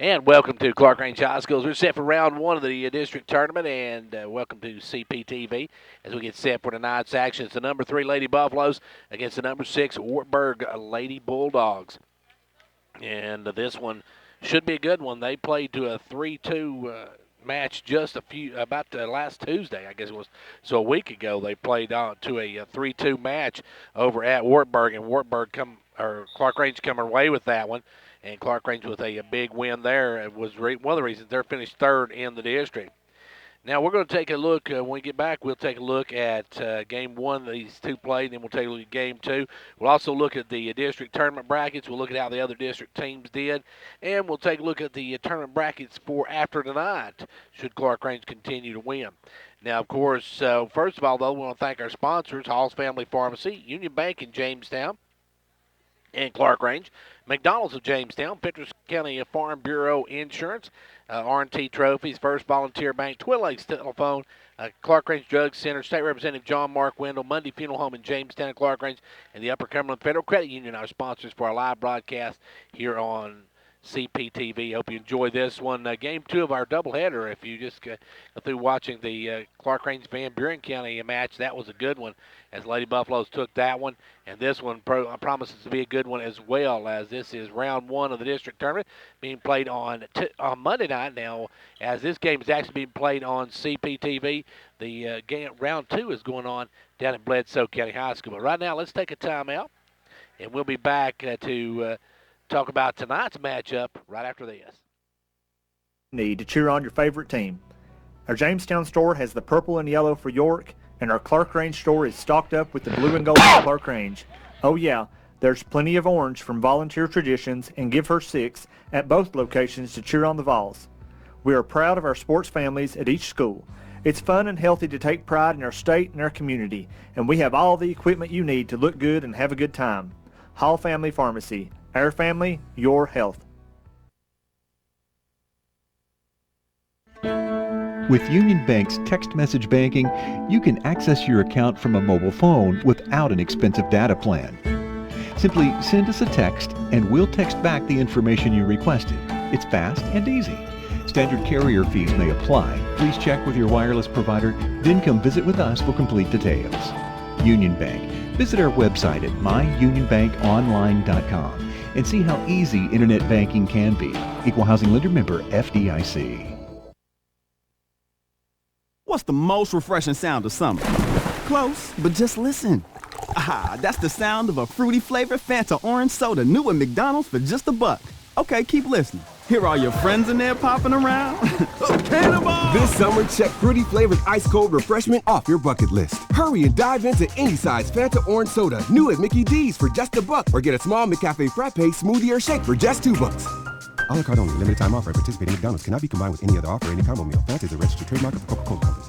And welcome to Clarkrange High Schools. We're set for round one of the district tournament, and welcome to CPTV as we get set for tonight's action. It's the number 3 Lady Buffaloes against the number 6 Wartburg Lady Bulldogs. And this one should be a good one. They played to a 3-2 match just about last Tuesday, I guess it was. So a week ago, they played on to a 3-2 match over at Wartburg, and Clarkrange come away with that one. And Clarkrange with a big win there. It was one of the reasons they're finished third in the district. Now we're going to take a look, when we get back, we'll take a look at game one these two played, and then we'll take a look at game two. We'll also look at the district tournament brackets. We'll look at how the other district teams did, and we'll take a look at the tournament brackets for after tonight, should Clarkrange continue to win. Now, of course, first of all, though, we want to thank our sponsors, Hall's Family Pharmacy, Union Bank in Jamestown, and Clarkrange, McDonald's of Jamestown, Petros County Farm Bureau Insurance, R&T Trophies, First Volunteer Bank, Twin Lakes Telephone, Clarkrange Drug Center, State Representative John Mark Wendell, Monday Funeral Home in Jamestown and Clarkrange, and the Upper Cumberland Federal Credit Union, our sponsors for our live broadcast here on CPTV. Hope you enjoy this one. Game two of our doubleheader. If you just go through watching the Clarkrange Van Buren County match, that was a good one as Lady Buffaloes took that one. And this one promises to be a good one as well, as this is round one of the district tournament being played on Monday night. Now, as this game is actually being played on CPTV, the round two is going on down at Bledsoe County High School. But right now, let's take a timeout, and we'll be back to talk about tonight's matchup right after this. Need to cheer on your favorite team. Our Jamestown store has the purple and yellow for York, and our Clarkrange store is stocked up with the blue and gold for Clarkrange. Oh yeah, there's plenty of orange from Volunteer Traditions and Give Her Six at both locations to cheer on the Vols. We are proud of our sports families at each school. It's fun and healthy to take pride in our state and our community, and we have all the equipment you need to look good and have a good time. Hall Family Pharmacy. Our family, your health. With Union Bank's text message banking, you can access your account from a mobile phone without an expensive data plan. Simply send us a text and we'll text back the information you requested. It's fast and easy. Standard carrier fees may apply. Please check with your wireless provider, then come visit with us for complete details. Union Bank. Visit our website at myunionbankonline.com and see how easy internet banking can be. Equal Housing Lender Member FDIC. What's the most refreshing sound of summer? Close, but just listen. Ah, that's the sound of a fruity flavored Fanta orange soda new at McDonald's for just $1. Okay, keep listening. Hear all your friends in there popping around? Cannonball! This summer, check fruity flavored ice cold refreshment off your bucket list. Hurry and dive into any size Fanta orange soda new at Mickey D's for just $1, or get a small McCafe frappe smoothie or shake for just $2. A la carte only. Limited time offer at participating McDonald's. Cannot be combined with any other offer or any combo meal. Fanta is a registered trademark of the Coca-Cola Company.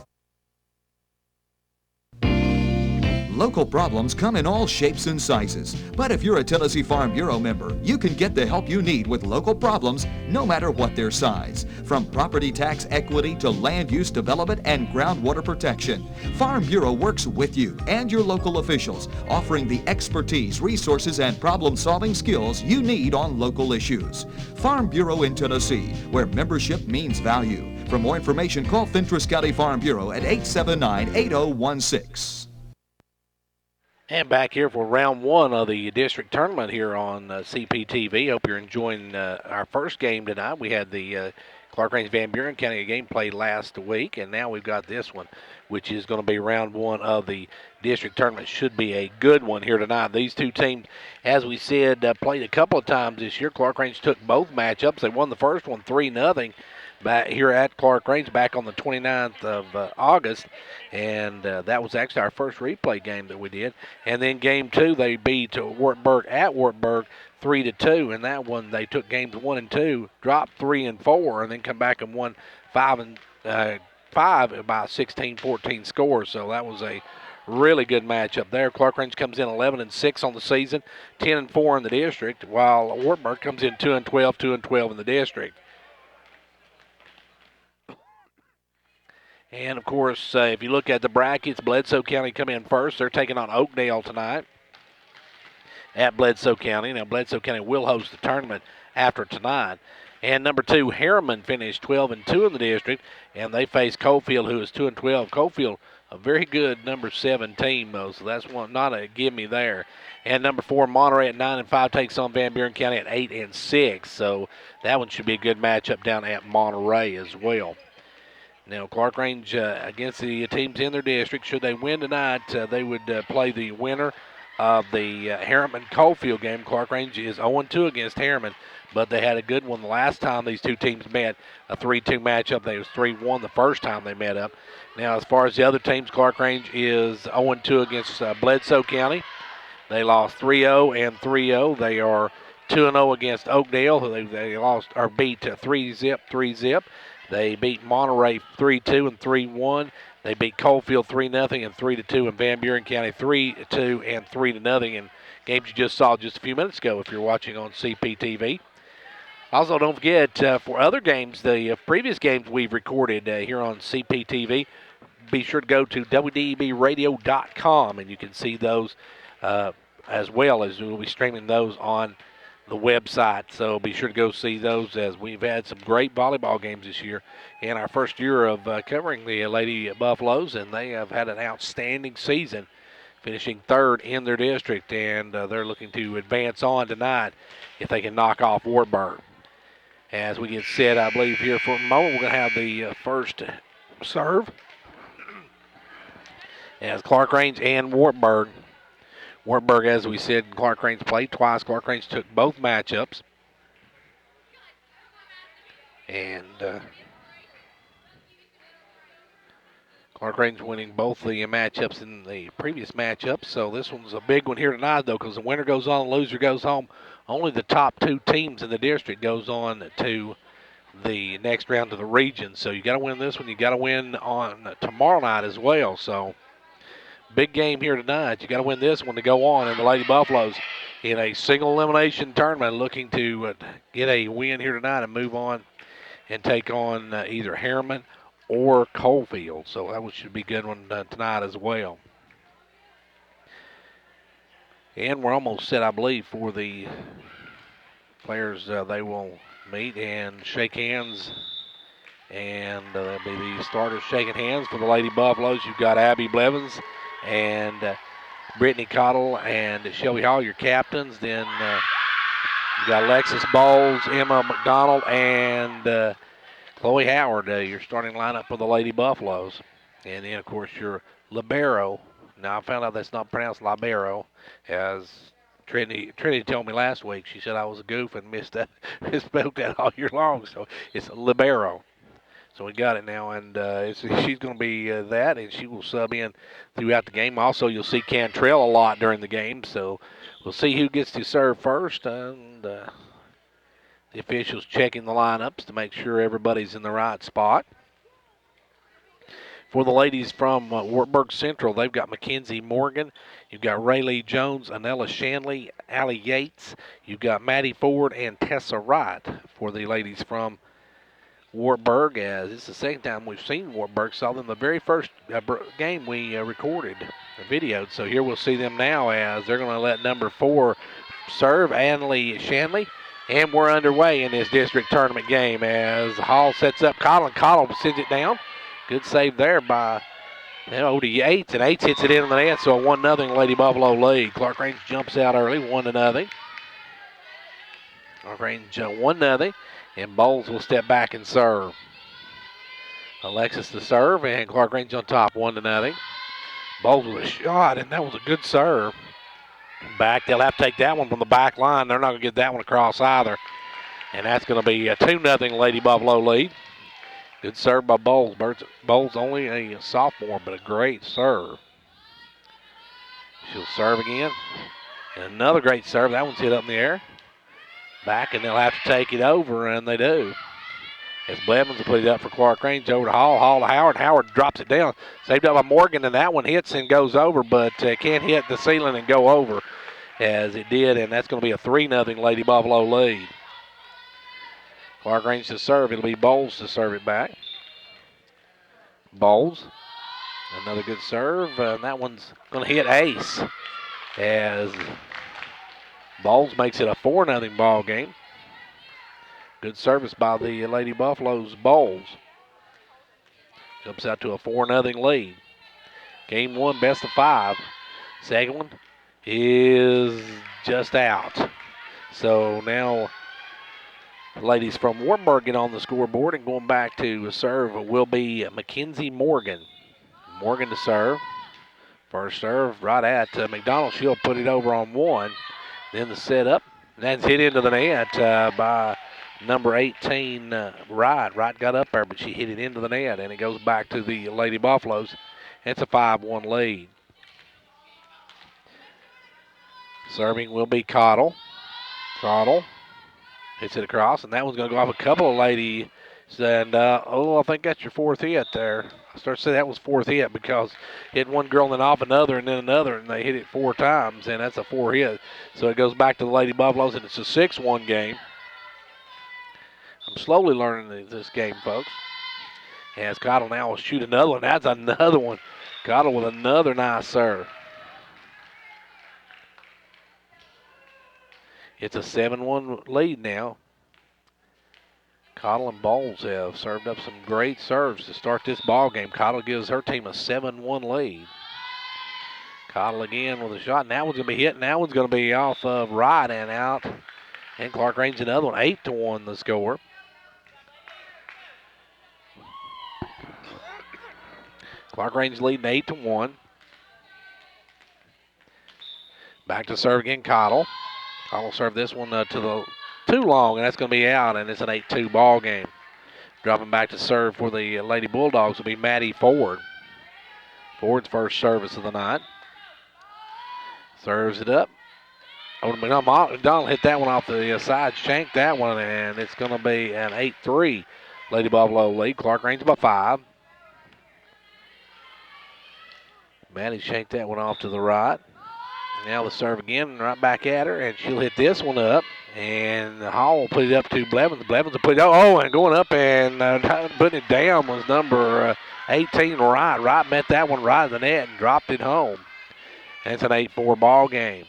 Local problems come in all shapes and sizes. But if you're a Tennessee Farm Bureau member, you can get the help you need with local problems no matter what their size. From property tax equity to land use development and groundwater protection, Farm Bureau works with you and your local officials, offering the expertise, resources, and problem-solving skills you need on local issues. Farm Bureau in Tennessee, where membership means value. For more information, call Fentress County Farm Bureau at 879-8016. And back here for round one of the district tournament here on CPTV. Hope you're enjoying our first game tonight. We had the Clarkrange Van Buren County game played last week, and now we've got this one, which is going to be round one of the district tournament. Should be a good one here tonight. These two teams, as we said, played a couple of times this year. Clarkrange took both matchups. They won the first one 3-0. Back here at Clarkrange back on the 29th of August, and that was actually our first replay game that we did. And then game two, they beat Wartburg at Wartburg 3-2, and that one they took games 1 and 2, dropped 3 and 4, and then come back and won 5 about 16-14 scores. So that was a really good matchup there. Clarkrange comes in 11-6 on the season, 10-4 in the district, while Wartburg comes in 2-12, 2-12 in the district. And, of course, if you look at the brackets, Bledsoe County come in first. They're taking on Oakdale tonight at Bledsoe County. Now, Bledsoe County will host the tournament after tonight. And number 2, Harriman finished 12-2 in the district, and they face Coalfield, who is 2-12. Coalfield, a very good number 7 team, though, so that's one not a gimme there. And number 4, Monterey at 9-5 takes on Van Buren County at 8-6. So that one should be a good matchup down at Monterey as well. Now, Clarkrange against the teams in their district, should they win tonight, they would play the winner of the Harriman-Coalfield game. Clarkrange is 0-2 against Harriman, but they had a good one the last time these two teams met, a 3-2 matchup. They was 3-1 the first time they met up. Now, as far as the other teams, Clarkrange is 0-2 against Bledsoe County. They lost 3-0 and 3-0. They are 2-0 against Oakdale, who they lost or beat 3-zip. They beat Monterey 3-2 and 3-1. They beat Coalfield 3-0 and 3-2, and Van Buren County 3-2 and 3-0 in games you just saw just a few minutes ago if you're watching on CPTV. Also, don't forget, for other games, the previous games we've recorded here on CPTV, be sure to go to WDEBradio.com, and you can see those as well, as we'll be streaming those on the website. So be sure to go see those, as we've had some great volleyball games this year in our first year of covering the Lady Buffaloes, and they have had an outstanding season, finishing 3rd in their district, and they're looking to advance on tonight if they can knock off Wartburg. As we get set, I believe here for a moment, we're going to have the first serve as Clarkrange and Wartburg. Wartburg, as we said, Clarkrange played twice. Clarkrange took both matchups. And Clarkrange winning both the matchups in the previous matchups. So this one's a big one here tonight, though, because the winner goes on, the loser goes home. Only the top 2 teams in the district goes on to the next round of the region. So you got to win this one. You got to win on tomorrow night as well. So big game here tonight. You got to win this one to go on, and the Lady Buffaloes in a single elimination tournament looking to get a win here tonight and move on and take on either Harriman or Coalfield. So that one should be a good one tonight as well. And we're almost set, I believe, for the players. They will meet and shake hands. And that'll be the starters shaking hands for the Lady Buffaloes. You've got Abby Blevins and Brittany Cottle and Shelby Hall, your captains. Then you've got Alexis Bowles, Emma McDonald, and Chloe Howard, your starting lineup for the Lady Buffaloes. And then, of course, your libero. Now, I found out that's not pronounced libero, as Trinity told me last week. She said I was a goof and misspelled that all year long. So it's libero. So we got it now, and she's going to be that, and she will sub in throughout the game. Also, you'll see Cantrell a lot during the game, so we'll see who gets to serve first, and the officials checking the lineups to make sure everybody's in the right spot. For the ladies from Wartburg Central, they've got Mackenzie Morgan. You've got Rayleigh Jones, Anella Shanley, Allie Yates. You've got Maddie Ford and Tessa Wright for the ladies from Wartburg, as it's the second time we've seen Wartburg. Saw them the very first game we recorded, videoed. So here we'll see them now, as they're going to let number 4 serve, Annalie Shanley. And we're underway in this district tournament game as Hall sets up Cottle, and Cottle sends it down. Good save there by Odie Yates, and Yates hits it in the net, so a 1-0 Lady Buffalo lead. Clarkrange jumps out early, 1-0. Clarkrange 1-0, and Bowles will step back and serve. Alexis to serve, and Clarkrange on top, 1-0. Bowles with a shot, and that was a good serve. Back, they'll have to take that one from the back line. They're not going to get that one across either. And that's going to be a 2-0 Lady Buffalo lead. Good serve by Bowles. Bowles only a sophomore, but a great serve. She'll serve again. And another great serve. That one's hit up in the air. Back, and they'll have to take it over, and they do. As Blevins will put it up for Clarkrange, over to Hall. Hall to Howard. Howard drops it down. Saved up by Morgan, and that one hits and goes over, but can't hit the ceiling and go over as it did, and that's going to be a 3-0 Lady Buffalo lead. Clarkrange to serve. It'll be Bowles to serve it back. Bowles. Another good serve, and that one's going to hit ace as Bowles makes it a 4-0 ball game. Good service by the Lady Buffaloes Bowls. Jumps out to a 4-0 lead. Game 1, best of 5. Second one is just out. So now the ladies from Wartburg get on the scoreboard, and going back to serve will be Mackenzie Morgan. Morgan to serve. First serve right at McDonald. She'll put it over on one. Then the setup. That's hit into the net by number 18, Wright. Wright got up there, but she hit it into the net, and it goes back to the Lady Buffaloes. It's a 5-1 lead. Serving will be Cottle. Cottle hits it across, and that one's going to go off a couple of ladies. And, I think that's your 4th hit there. I started to say that was 4th hit because hit one girl and then off another and then another, and they hit it 4 times, and that's a 4 hit. So it goes back to the Lady Buffaloes, and it's a 6-1 game. I'm slowly learning this game, folks. As Cottle now will shoot another one. That's another one. Cottle with another nice serve. It's a 7-1 lead now. Cottle and Bowles have served up some great serves to start this ball game. Cottle gives her team a 7-1 lead. Cottle again with a shot, and that one's going to be hit, and that one's going to be off of right and out. And Clarkrange another one, 8-1 the score. Clarkrange leading 8-1. Back to serve again, Cottle. Cottle serve this one to the too long, and that's going to be out, and it's an 8-2 ball game. Dropping back to serve for the Lady Bulldogs will be Maddie Ford. Ford's first service of the night. Serves it up. McDonald hit that one off the side, shanked that one, and it's going to be an 8-3 Lady Buffalo lead. Clarkrange by 5. Maddie shanked that one off to the right. Now the serve again, right back at her, and she'll hit this one up. And Hall will put it up to Blevins. Blevins will put it and going up and putting it down was number 18, Wright. Wright met that one right in the net and dropped it home. And it's an 8-4 ball game.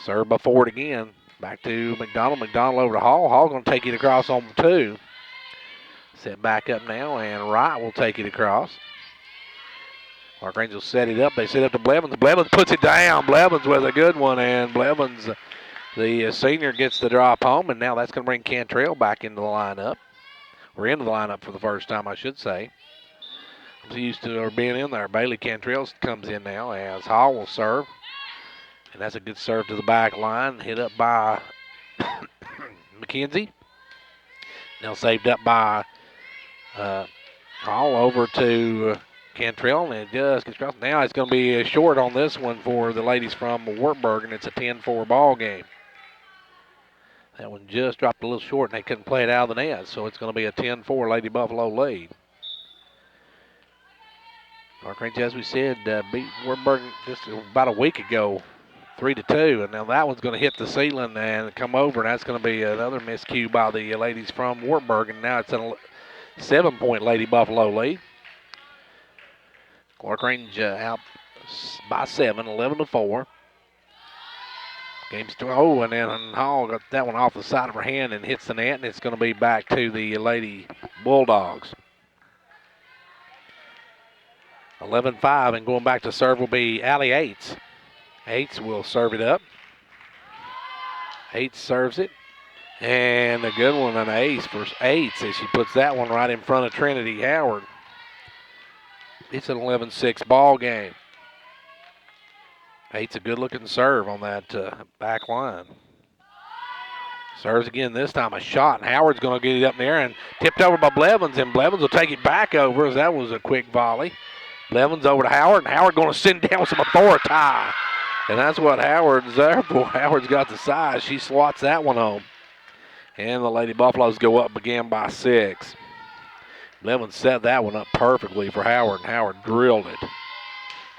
Serve by Ford again. Back to McDonald. McDonald over to Hall. Hall going to take it across on 2. Set back up now, and Wright will take it across. Clarkrange will set it up. They set it up to Blevins. Blevins puts it down. Blevins with a good one, and Blevins, the senior, gets the drop home, and now that's going to bring Cantrell back into the lineup. We're into the lineup for the first time, I should say. I'm used to her being in there. Bailey Cantrell comes in now as Hall will serve. And that's a good serve to the back line. Hit up by McKenzie. Now saved up by Hall over to Cantrell, and it just gets across. Now it's going to be short on this one for the ladies from Wartburg, and it's a 10-4 ball game. That one just dropped a little short, and they couldn't play it out of the net, so it's going to be a 10-4 Lady Buffalo lead. Clarkrange, as we said, beat Wartburg just about a week ago, 3-2, and now that one's going to hit the ceiling and come over, and that's going to be another miscue by the ladies from Wartburg, and now it's a 7-point Lady Buffalo lead. Clarkrange out by 7, 11-4. Game's and then Hall got that one off the side of her hand and hits the net, and it's going to be back to the Lady Bulldogs. 11-5, and going back to serve will be Allie Aites. Aites will serve it up. Aites serves it, and a good one, an ace for Aites as she puts that one right in front of Trinity Howard. It's an 11-6 ball game. Aites a good-looking serve on that back line. Serves again this time, a shot, and Howard's going to get it up there and tipped over by Blevins, and Blevins will take it back over as that was a quick volley. Blevins over to Howard, and Howard going to send down some authority. And that's what Howard's there for. Howard's got the size. She swats that one home. And the Lady Buffaloes go up again by 6. Blevins set that one up perfectly for Howard, and Howard drilled it.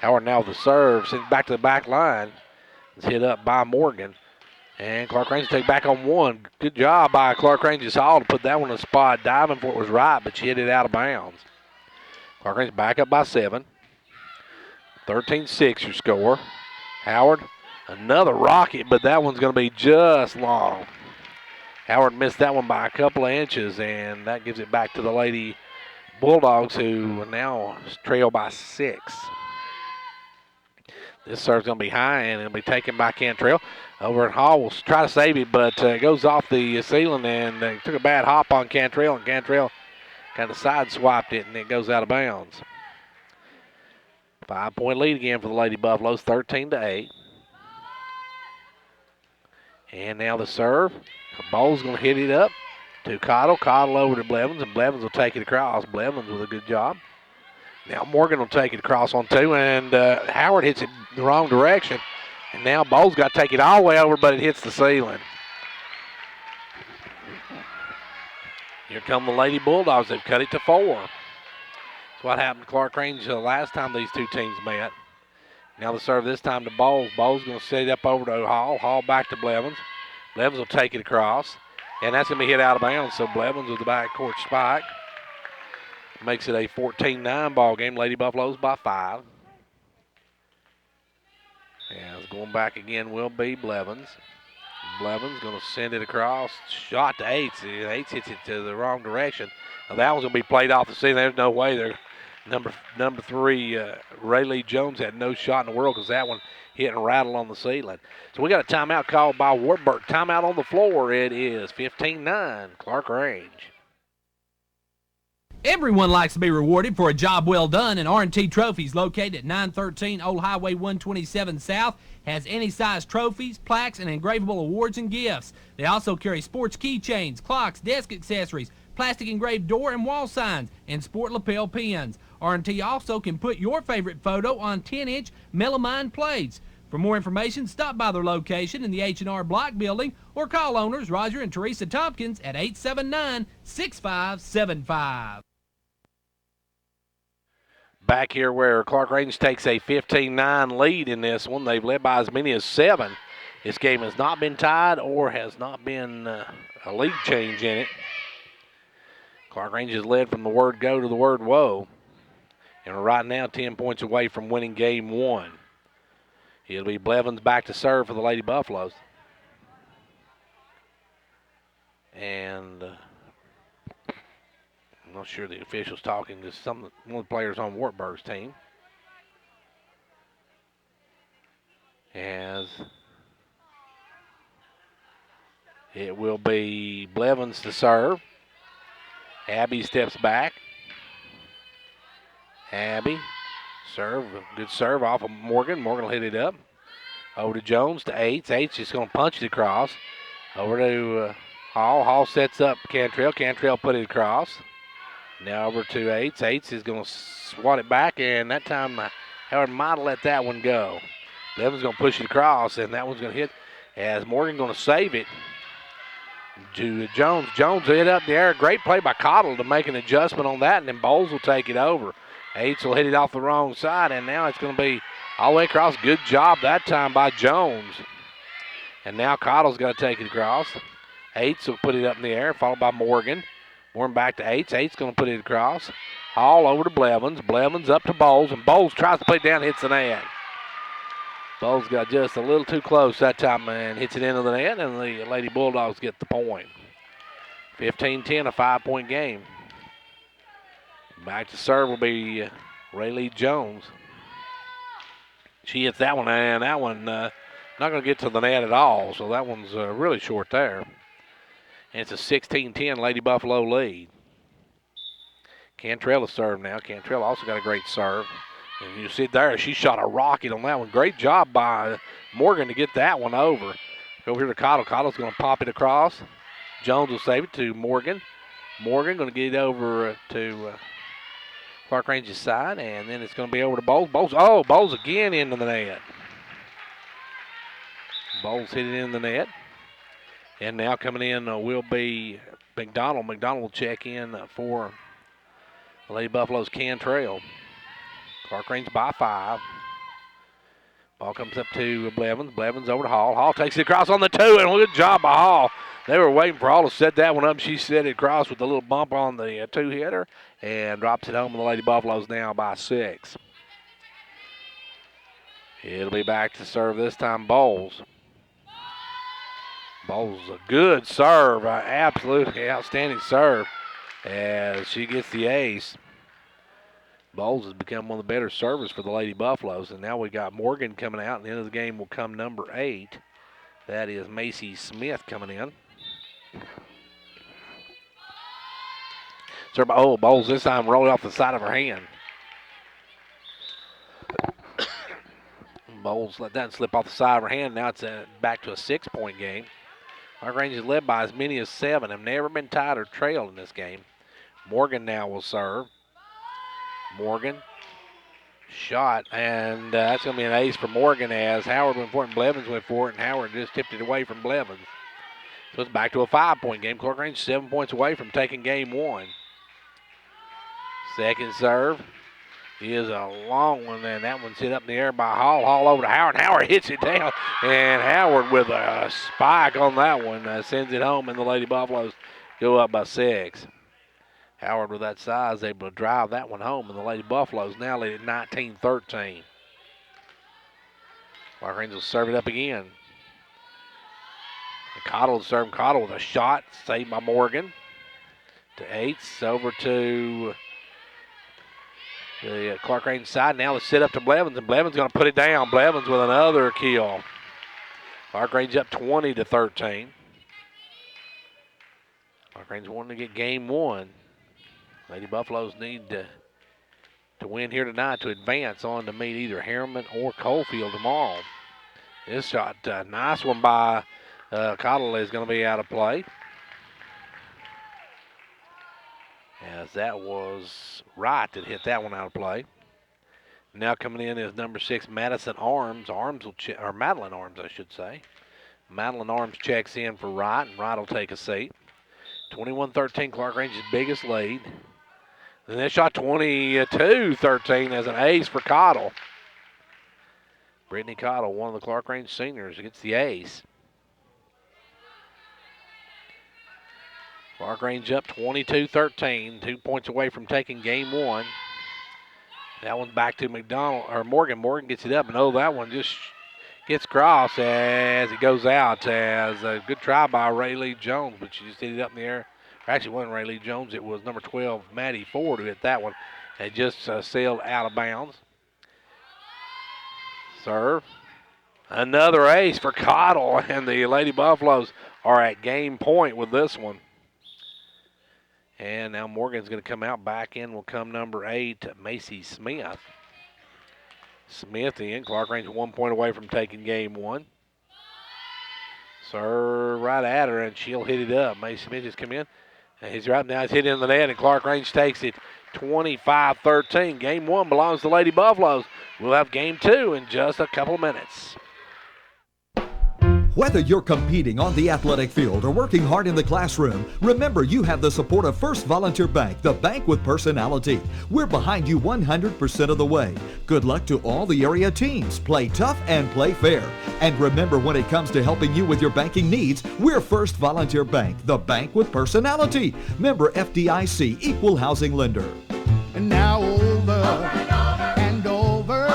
Howard now with the serve, sends back to the back line. It's hit up by Morgan. And Clarkrange take back on 1. Good job by Clarkrange's Hall to put that one in the spot. Diving for it was right, but she hit it out of bounds. Clarkrange back up by 7. 13-6 your score. Howard, another rocket, but that one's going to be just long. Howard missed that one by a couple of inches, and that gives it back to the Lady Bulldogs, who now trail by 6. This serve's going to be high, and it'll be taken by Cantrell. Over at Hall will try to save it, but it goes off the ceiling, and took a bad hop on Cantrell, and Cantrell kind of side-swiped it, and it goes out of bounds. 5-point lead again for the Lady Buffaloes, 13-8. And now the serve. Ball's going to hit it up to Cottle. Cottle over to Blevins, and Blevins will take it across. Blevins with a good job. Now Morgan will take it across on 2, and Howard hits it the wrong direction. And now Bowles got to take it all the way over, but it hits the ceiling. Here come the Lady Bulldogs. They've cut it to 4. That's what happened to Clarkrange the last time these two teams met. Now the serve this time to Bowles. Bowles going to set it up over to Hall. Hall back to Blevins. Blevins will take it across. And that's going to be hit out of bounds, so Blevins with the backcourt spike. Makes it a 14-9 ball game. Lady Buffaloes by 5. And going back again will be Blevins. Blevins going to send it across. Shot to Eights. Eights hits it to the wrong direction. Now that one's going to be played off the ceiling. There's no way. Number 3, Rayleigh Jones had no shot in the world because that one hit and rattled on the ceiling. So we got a timeout called by Wartburg. Timeout on the floor. It is 15-9, Clarkrange. Everyone likes to be rewarded for a job well done, and R&T Trophies, located at 913 Old Highway 127 South, has any size trophies, plaques, and engravable awards and gifts. They also carry sports keychains, clocks, desk accessories, plastic engraved door and wall signs, and sport lapel pins. R&T also can put your favorite photo on 10-inch melamine plates. For more information, stop by their location in the H&R Block building or call owners Roger and Teresa Tompkins at 879-6575. Back here where Clarkrange takes a 15-9 lead in this one. They've led by as many as 7. This game has not been tied or has not been a lead change in it. Clarkrange has led from the word go to the word whoa. And we're right now 10 points away from winning game 1. It'll be Blevins back to serve for the Lady Buffaloes. And I'm not sure the official's talking to one of the players on Wartburg's team. As it will be Blevins to serve. Abby steps back. Abby, serve, good serve off of Morgan. Morgan will hit it up. Over to Jones, to Eights. Eights just going to punch it across. Over to Hall. Hall sets up Cantrell. Cantrell put it across. Now over to Eights. Eights is going to swat it back, and that time Howard might have let that one go. Levin's going to push it across, and that one's going to hit as Morgan going to save it to Jones. Jones hit up the air. Great play by Cottle to make an adjustment on that, and then Bowles will take it over. Eights will hit it off the wrong side, and now it's going to be all the way across. Good job that time by Jones. And now Cottle's got to take it across. Eights will put it up in the air, followed by Morgan. Morgan back to Eights. Eights going to put it across. Hall over to Blevins. Blevins up to Bowles, and Bowles tries to put it down, hits the net. Bowles got just a little too close that time and hits it into the net, and the Lady Bulldogs get the point. 15-10, a 5-point game. Back to serve will be Rayleigh Jones. She hits that one, and that one not going to get to the net at all, so that one's really short there. And it's a 16-10 Lady Buffalo lead. Cantrell is serve now. Cantrell also got a great serve. And you see there, she shot a rocket on that one. Great job by Morgan to get that one over. Over here to Cottle. Cottle's going to pop it across. Jones will save it to Morgan. Morgan going to get it over to Clarkrange's side, and then it's going to be over to Bowles. Bowles again into the net. Bowles hit it in the net. And now coming in will be McDonald. McDonald will check in for the Lady Buffaloes Cantrell. Clarkrange by 5. Ball comes up to Blevins. Blevins over to Hall. Hall takes it across on the 2, and good job by Hall. They were waiting for Hall to set that one up. She set it across with a little bump on the 2-hitter and drops it home. And the Lady Buffaloes now by 6. It'll be back to serve this time Bowles. Bowles, a good serve, absolutely outstanding serve as she gets the ace. Bowles has become one of the better servers for the Lady Buffaloes, and now we got Morgan coming out, and the end of the game will come number 8. That is Macy Smith coming in. Serve by Bowles this time rolled off the side of her hand. Bowles let that slip off the side of her hand. Now it's back to a 6-point game. Clarkrange is led by as many as 7. Have never been tied or trailed in this game. Morgan now will serve. Morgan, shot, and that's going to be an ace for Morgan as Howard went for it and Blevins went for it, and Howard just tipped it away from Blevins. So it's back to a 5-point game. Clarkrange 7 points away from taking game 1. Second serve is a long one, and that one's hit up in the air by Hall. Hall over to Howard. Howard hits it down, and Howard with a spike on that one sends it home, and the Lady Buffaloes go up by 6. Howard with that size able to drive that one home, and the Lady Buffaloes now lead at 19-13. Clarkrange will serve it up again. Cottle will serve Cottle with a shot, saved by Morgan. To Eights, over to the Clarkrange side. Now let's sit up to Blevins, and Blevins going to put it down. Blevins with another kill. Clarkrange up 20-13. Clarkrange wanting to get game 1. Lady Buffaloes need to win here tonight to advance on to meet either Harriman or Coalfield tomorrow. This shot, nice one by Cottle, is going to be out of play. As that was Wright that hit that one out of play. Now coming in is number 6, Madison Arms. Or Madeline Arms, I should say. Madeline Arms checks in for Wright, and Wright will take a seat. 21-13, Clarkrange's biggest lead. And that shot 22-13 as an ace for Cottle. Brittany Cottle, one of the Clarkrange seniors, gets the ace. Clarkrange up 22-13, 2 points away from taking game 1. That one's back to Morgan. Morgan gets it up, and that one just gets crossed as it goes out. As a good try by Rayleigh Jones, but she just hit it up in the air. Actually, it wasn't Rayleigh Jones. It was number 12, Maddie Ford, who hit that one. It just sailed out of bounds. Serve. Another ace for Cottle, and the Lady Buffaloes are at game point with this one. And now Morgan's going to come out. Back in will come number 8, Macy Smith. Smith in. Clarkrange 1 point away from taking game 1. Serve right at her, and she'll hit it up. Macy Smith just come in. And he's right now. He's hit in the net, and Clarkrange takes it 25-13. Game 1 belongs to Lady Buffaloes. We'll have game 2 in just a couple of minutes. Whether you're competing on the athletic field or working hard in the classroom, remember you have the support of First Volunteer Bank, the bank with personality. We're behind you 100% of the way. Good luck to all the area teams. Play tough and play fair. And remember, when it comes to helping you with your banking needs, we're First Volunteer Bank, the bank with personality. Member FDIC, equal housing lender. And now over and over,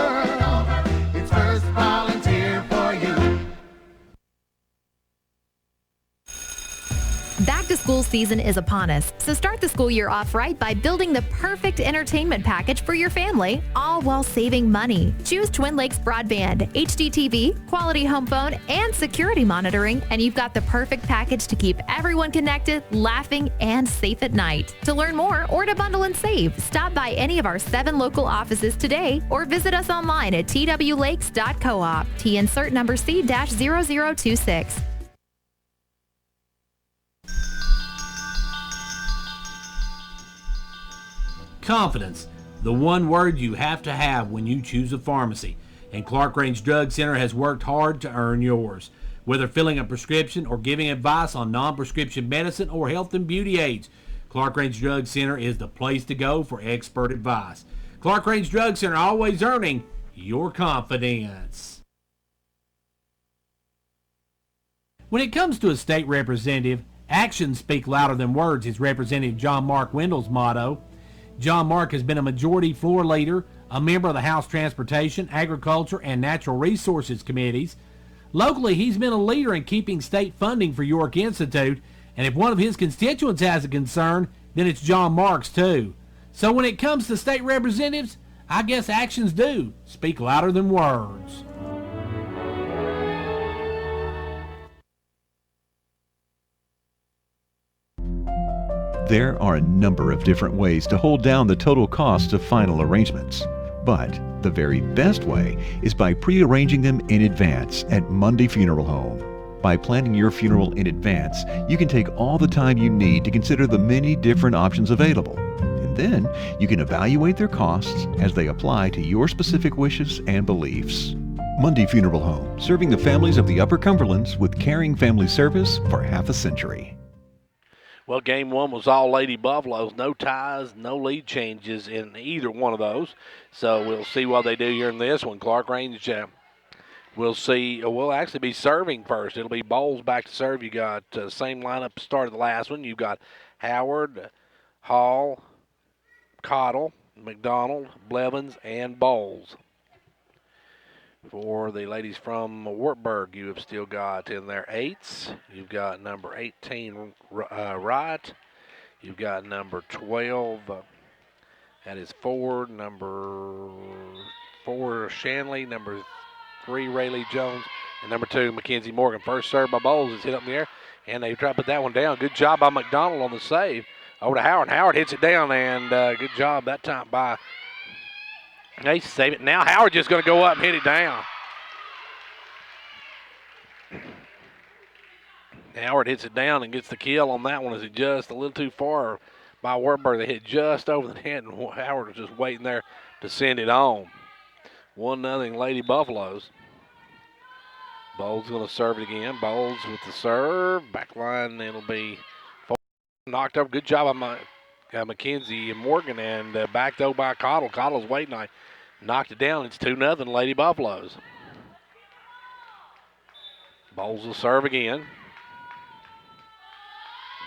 it's First Volunteer for you. Back to school season is upon us, so start the school year off right by building the perfect entertainment package for your family, all while saving money. Choose Twin Lakes Broadband, HDTV, quality home phone, and security monitoring, and you've got the perfect package to keep everyone connected, laughing, and safe at night. To learn more or to bundle and save, stop by any of our 7 local offices today or visit us online at twlakes.coop. T insert number C-0026. Confidence, the one word you have to have when you choose a pharmacy. And Clarkrange Drug Center has worked hard to earn yours. Whether filling a prescription or giving advice on non-prescription medicine or health and beauty aids, Clarkrange Drug Center is the place to go for expert advice. Clarkrange Drug Center, always earning your confidence. When it comes to a state representative, actions speak louder than words is Representative John Mark Wendell's motto. John Mark has been a majority floor leader, a member of the House Transportation, Agriculture, and Natural Resources Committees, Locally, he's been a leader in keeping state funding for York Institute, and if one of his constituents has a concern, then it's John Marks too. So when it comes to state representatives, I guess actions do speak louder than words. There are a number of different ways to hold down the total cost of final arrangements, but the very best way is by pre-arranging them in advance at Mundy Funeral Home. By planning your funeral in advance, you can take all the time you need to consider the many different options available. And then you can evaluate their costs as they apply to your specific wishes and beliefs. Mundy Funeral Home, serving the families of the Upper Cumberlands with caring family service for half a century. Well, game one was all Lady Buffaloes. No ties, no lead changes in either one of those. So we'll see what they do here in this one. Clarkrange will actually be serving first. It'll be Bowles back to serve. You got same lineup start of the last one. You've got Howard, Hall, Cottle, McDonald, Blevins, and Bowles. For the ladies from Wartburg, you have still got in their eights. You've got number 18, Wright. You've got number 12, that is Ford. Number 4, Shanley. Number 3, Rayleigh Jones. And number 2, Mackenzie Morgan. First serve by Bowles is hit up in the air, and they try to put that one down. Good job by McDonald on the save. Over to Howard. Howard hits it down, and good job that time by Ace to save it. Now Howard just going to go up and hit it down. Howard hits it down and gets the kill on that one. Is it just a little too far by Wartburg? They hit just over the net, and Howard was just waiting there to send it on. 1-0 Lady Buffaloes. Bowles going to serve it again. Bowles with the serve. Back line, it'll be knocked over. Good job by Mackenzie Morgan, and backed over by Cottle. Cottle's waiting. I knocked it down. It's 2-0 Lady Buffaloes. Bowles will serve again.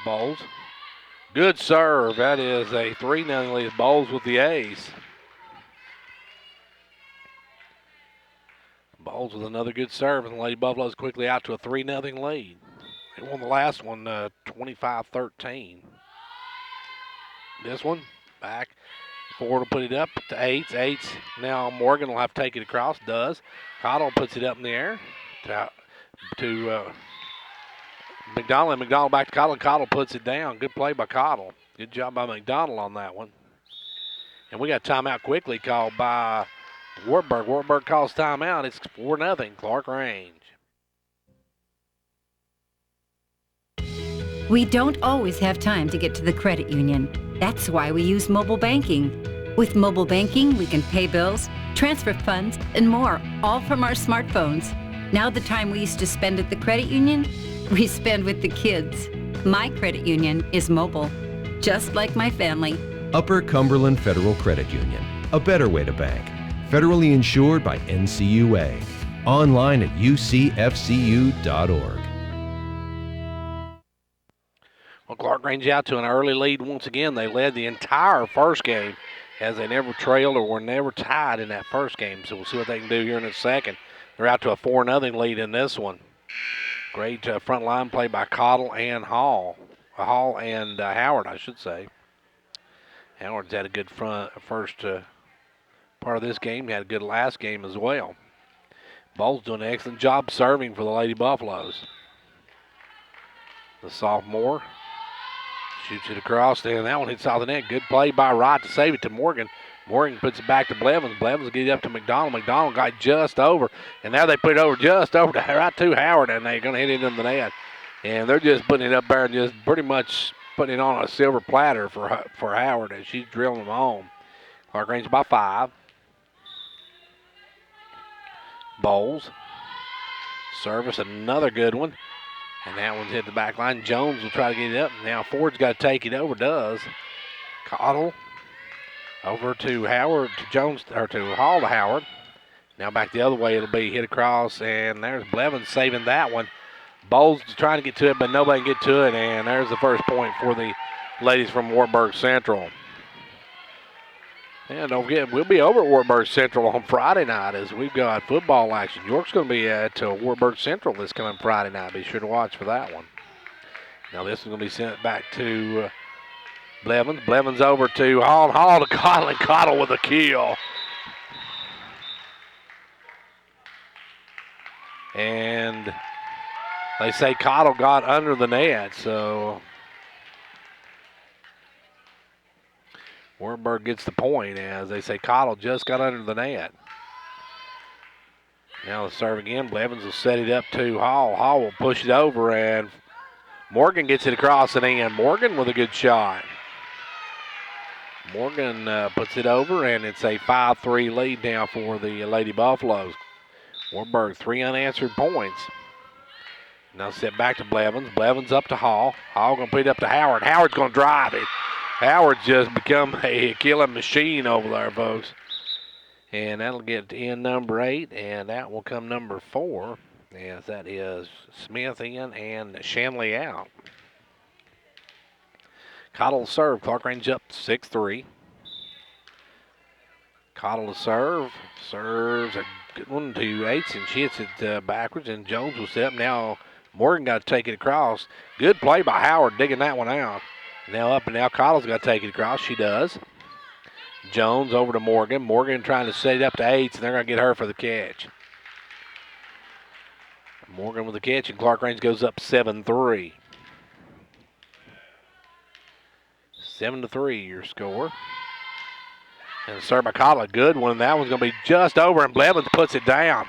Bowles. Good serve. That is a 3-0 lead. Bowles with the ace. Bowles with another good serve, and the Lady Buffaloes quickly out to a 3-0 lead. They won the last one 25-13. This one, back. Ford will put it up to eights. Eights. Now Morgan will have to take it across. Does. Cottle puts it up in the air to McDonald. And McDonald back to Cottle. Cottle puts it down. Good play by Cottle. Good job by McDonald on that one. And we got timeout quickly called by Wartburg. Wartburg calls timeout. It's 4-0 Clarkrange. We don't always have time to get to the credit union. That's why we use mobile banking. With mobile banking, we can pay bills, transfer funds, and more, all from our smartphones. Now the time we used to spend at the credit union, we spend with the kids. My credit union is mobile, just like my family. Upper Cumberland Federal Credit Union, a better way to bank. Federally insured by NCUA. Online at ucfcu.org. Well, Clarkrange out to an early lead once again. They led the entire first game as they never trailed or were never tied in that first game. So we'll see what they can do here in a second. They're out to a 4-0 lead in this one. Great front line play by Cottle and Hall. Hall and Howard, I should say. Howard's had a good first part of this game. He had a good last game as well. Bowles doing an excellent job serving for the Lady Buffaloes. The sophomore shoots it across there, and that one hits out the net. Good play by Wright to save it to Morgan. Morgan puts it back to Blevins. Blevins get it up to McDonald. McDonald got just over, and now they put it over just over to right to Howard, and they're going to hit it in the net. And they're just putting it up there and just pretty much putting it on a silver platter for Howard as she's drilling them home. Clarkrange by 5. Bowles. Service, another good one. And that one's hit the back line. Jones will try to get it up. Now Ford's got to take it over, does. Cottle over to Howard, to Jones, or to Hall to Howard. Now back the other way, it'll be hit across, and there's Blevins saving that one. Bowles trying to get to it, but nobody can get to it, and there's the first point for the ladies from Wartburg Central. And don't forget, we'll be over at Wartburg Central on Friday night as we've got football action. York's going to be at Wartburg Central this coming Friday night. Be sure to watch for that one. Now this is going to be sent back to Blevins. Blevins over to Hall. Hall to Cottle, and Cottle with a kill. And they say Cottle got under the net, so Wartburg gets the point as they say Cottle just got under the net. Now the serve again. Blevins will set it up to Hall. Hall will push it over, and Morgan gets it across and in. Morgan with a good shot. Morgan puts it over, and it's a 5-3 lead now for the Lady Buffaloes. Wartburg 3 unanswered points. Now set back to Blevins. Blevins up to Hall. Hall going to put it up to Howard. Howard's going to drive it. Howard's just become a killing machine over there, folks. And that'll get in number 8, and that will come number 4, as that is Smith in and Shanley out. Cottle to serve. Clarkrange up 6-3. Cottle to serve. Serves a good one to Yates, and she hits it backwards, and Jones will set up. Now Morgan got to take it across. Good play by Howard digging that one out. Now up and now Cottle's got to take it across. She does. Jones over to Morgan. Morgan trying to set it up to Yates, and they're going to get her for the catch. Morgan with the catch, and Clarkrange goes up 7-3. 7-3 your score. And serve by Cottle, a good one. That one's going to be just over, and Blevins puts it down.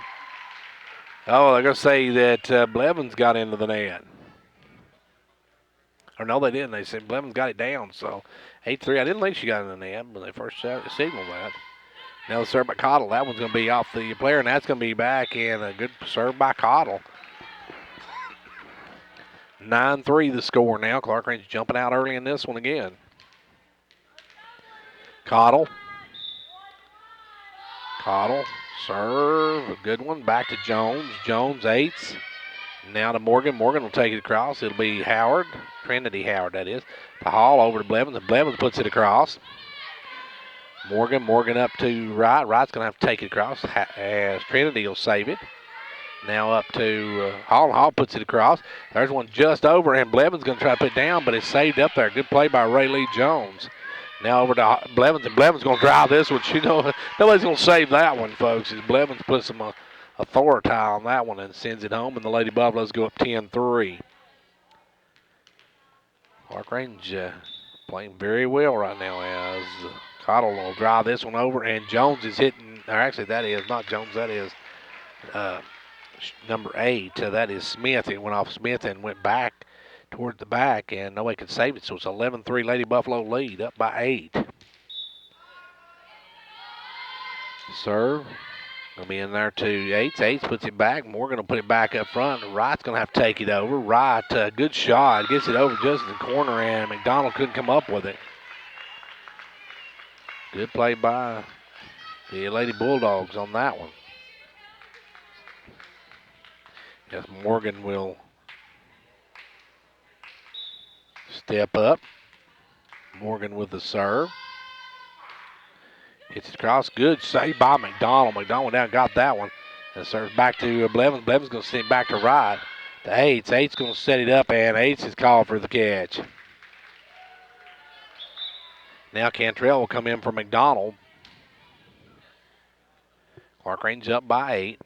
Oh, they're going to say that Blevins got into the net. Or no, they didn't. They said Blevins got it down. So 8-3. I didn't think she got in the net when they first signaled that. Now the serve by Cottle. That one's going to be off the player, and that's going to be back. And a good serve by Cottle. 9-3 the score now. Clarkrange jumping out early in this one again. Cottle. Cottle. Serve. A good one. Back to Jones. Jones, Yates. Now to Morgan. Morgan will take it across. It'll be Howard. Trinity Howard, that is. To Hall over to Blevins, and Blevins puts it across. Morgan up to Wright. Wright's going to have to take it across as Trinity will save it. Now up to Hall. Hall puts it across. There's one just over, and Blevins going to try to put it down, but it's saved up there. Good play by Ray Lee Jones. Now over to Blevins, and Blevins going to drive this one. You know, nobody's going to save that one, folks, as Blevins puts some authority on that one and sends it home, and the Lady Buffaloes go up 10-3. Clarkrange playing very well right now as Cottle will drive this one over, and Jones is hitting, or actually that is not Jones, that is number 8. That is Smith. It went off Smith and went back toward the back, and nobody could save it, so it's 11-3 Lady Buffalo lead, up by 8. Serve. Going to be in there to Yates. Yates puts it back. Morgan will put it back up front. Wright's going to have to take it over. Wright, good shot. Gets it over just in the corner, and McDonald couldn't come up with it. Good play by the Lady Bulldogs on that one. Yes, Morgan will step up. Morgan with the serve. Hits it across. Good save by McDonald. McDonald down got that one. And serves back to Blevins. Blevins going to send it back to Wright. To Yates. Yates going to set it up, and Yates is called for the catch. Now Cantrell will come in for McDonald. Clarkrange up by 8.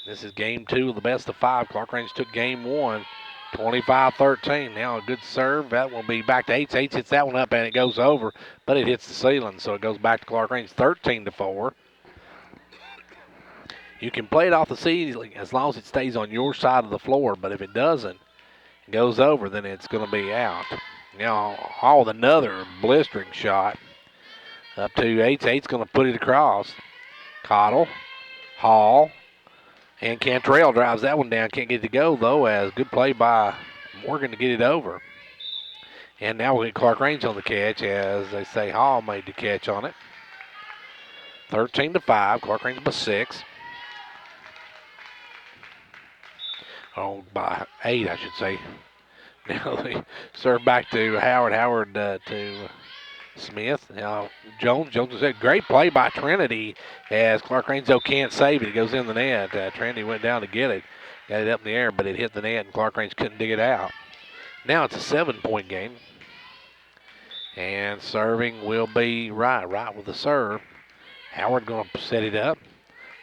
This is game 2 of the best of 5. Clarkrange took game 1. 25-13. Now a good serve. That will be back to Yates. Yates hits that one up, and it goes over, but it hits the ceiling, so it goes back to Clarkrange 13-4. You can play it off the ceiling as long as it stays on your side of the floor, but if it doesn't, it goes over, then it's going to be out. Now Hall with another blistering shot. Up to Yates. Yates going to put it across. Cottle, Hall, and Cantrell drives that one down. Can't get it to go, though, as good play by Morgan to get it over. And now we'll get Clarkrange on the catch, as they say Hall made the catch on it. 13-5. Clarkrange by 6. Oh, by 8, I should say. Now they serve back to Howard. Howard to Smith. Now Jones was a great play by Trinity as Clarkrange though can't save it. It goes in the net. Trinity went down to get it. Got it up in the air, but it hit the net and Clarkrange couldn't dig it out. Now it's a 7-point game. And serving will be Wright. Wright with the serve. Howard going to set it up.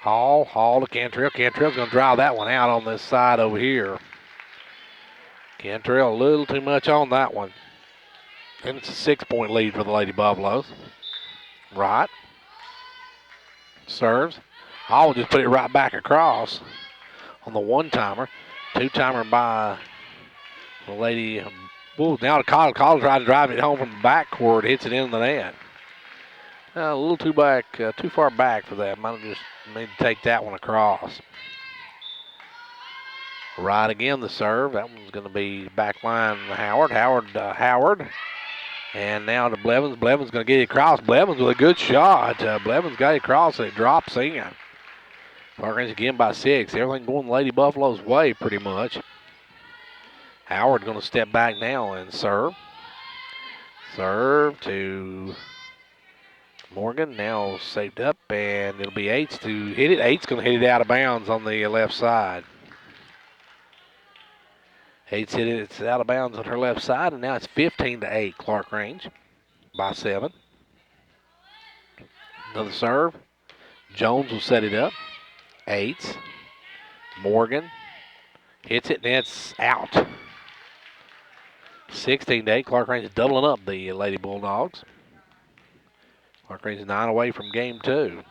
Hall to Cantrell. Cantrell's going to drive that one out on this side over here. Cantrell a little too much on that one. And it's a 6-point lead for the Lady Buffaloes. Wright serves. Hall will just put it right back across on the one-timer. Two-timer by the Lady. Ooh, now Cottle trying to drive it home from the backcourt. Hits it in the net. A little too far back for that. Might have just need to take that one across. Right again, the serve. That one's going to be back line Howard. Howard. And now to Blevins. Blevins going to get it across. Blevins with a good shot. Blevins got it across and it drops in. Clarkrange again by 6. Everything going the Lady Buffalo's way pretty much. Howard going to step back now and serve. Serve to Morgan. Now saved up, and it'll be Eights to hit it. Eights going to hit it out of bounds on the left side. Eights hit it. It's out of bounds on her left side, and now it's 15-8 Clarkrange by 7. Another serve. Jones will set it up. Eights. Morgan hits it, and it's out. 16-8. Clarkrange is doubling up the Lady Bulldogs. Clarkrange is 9 away from game 2.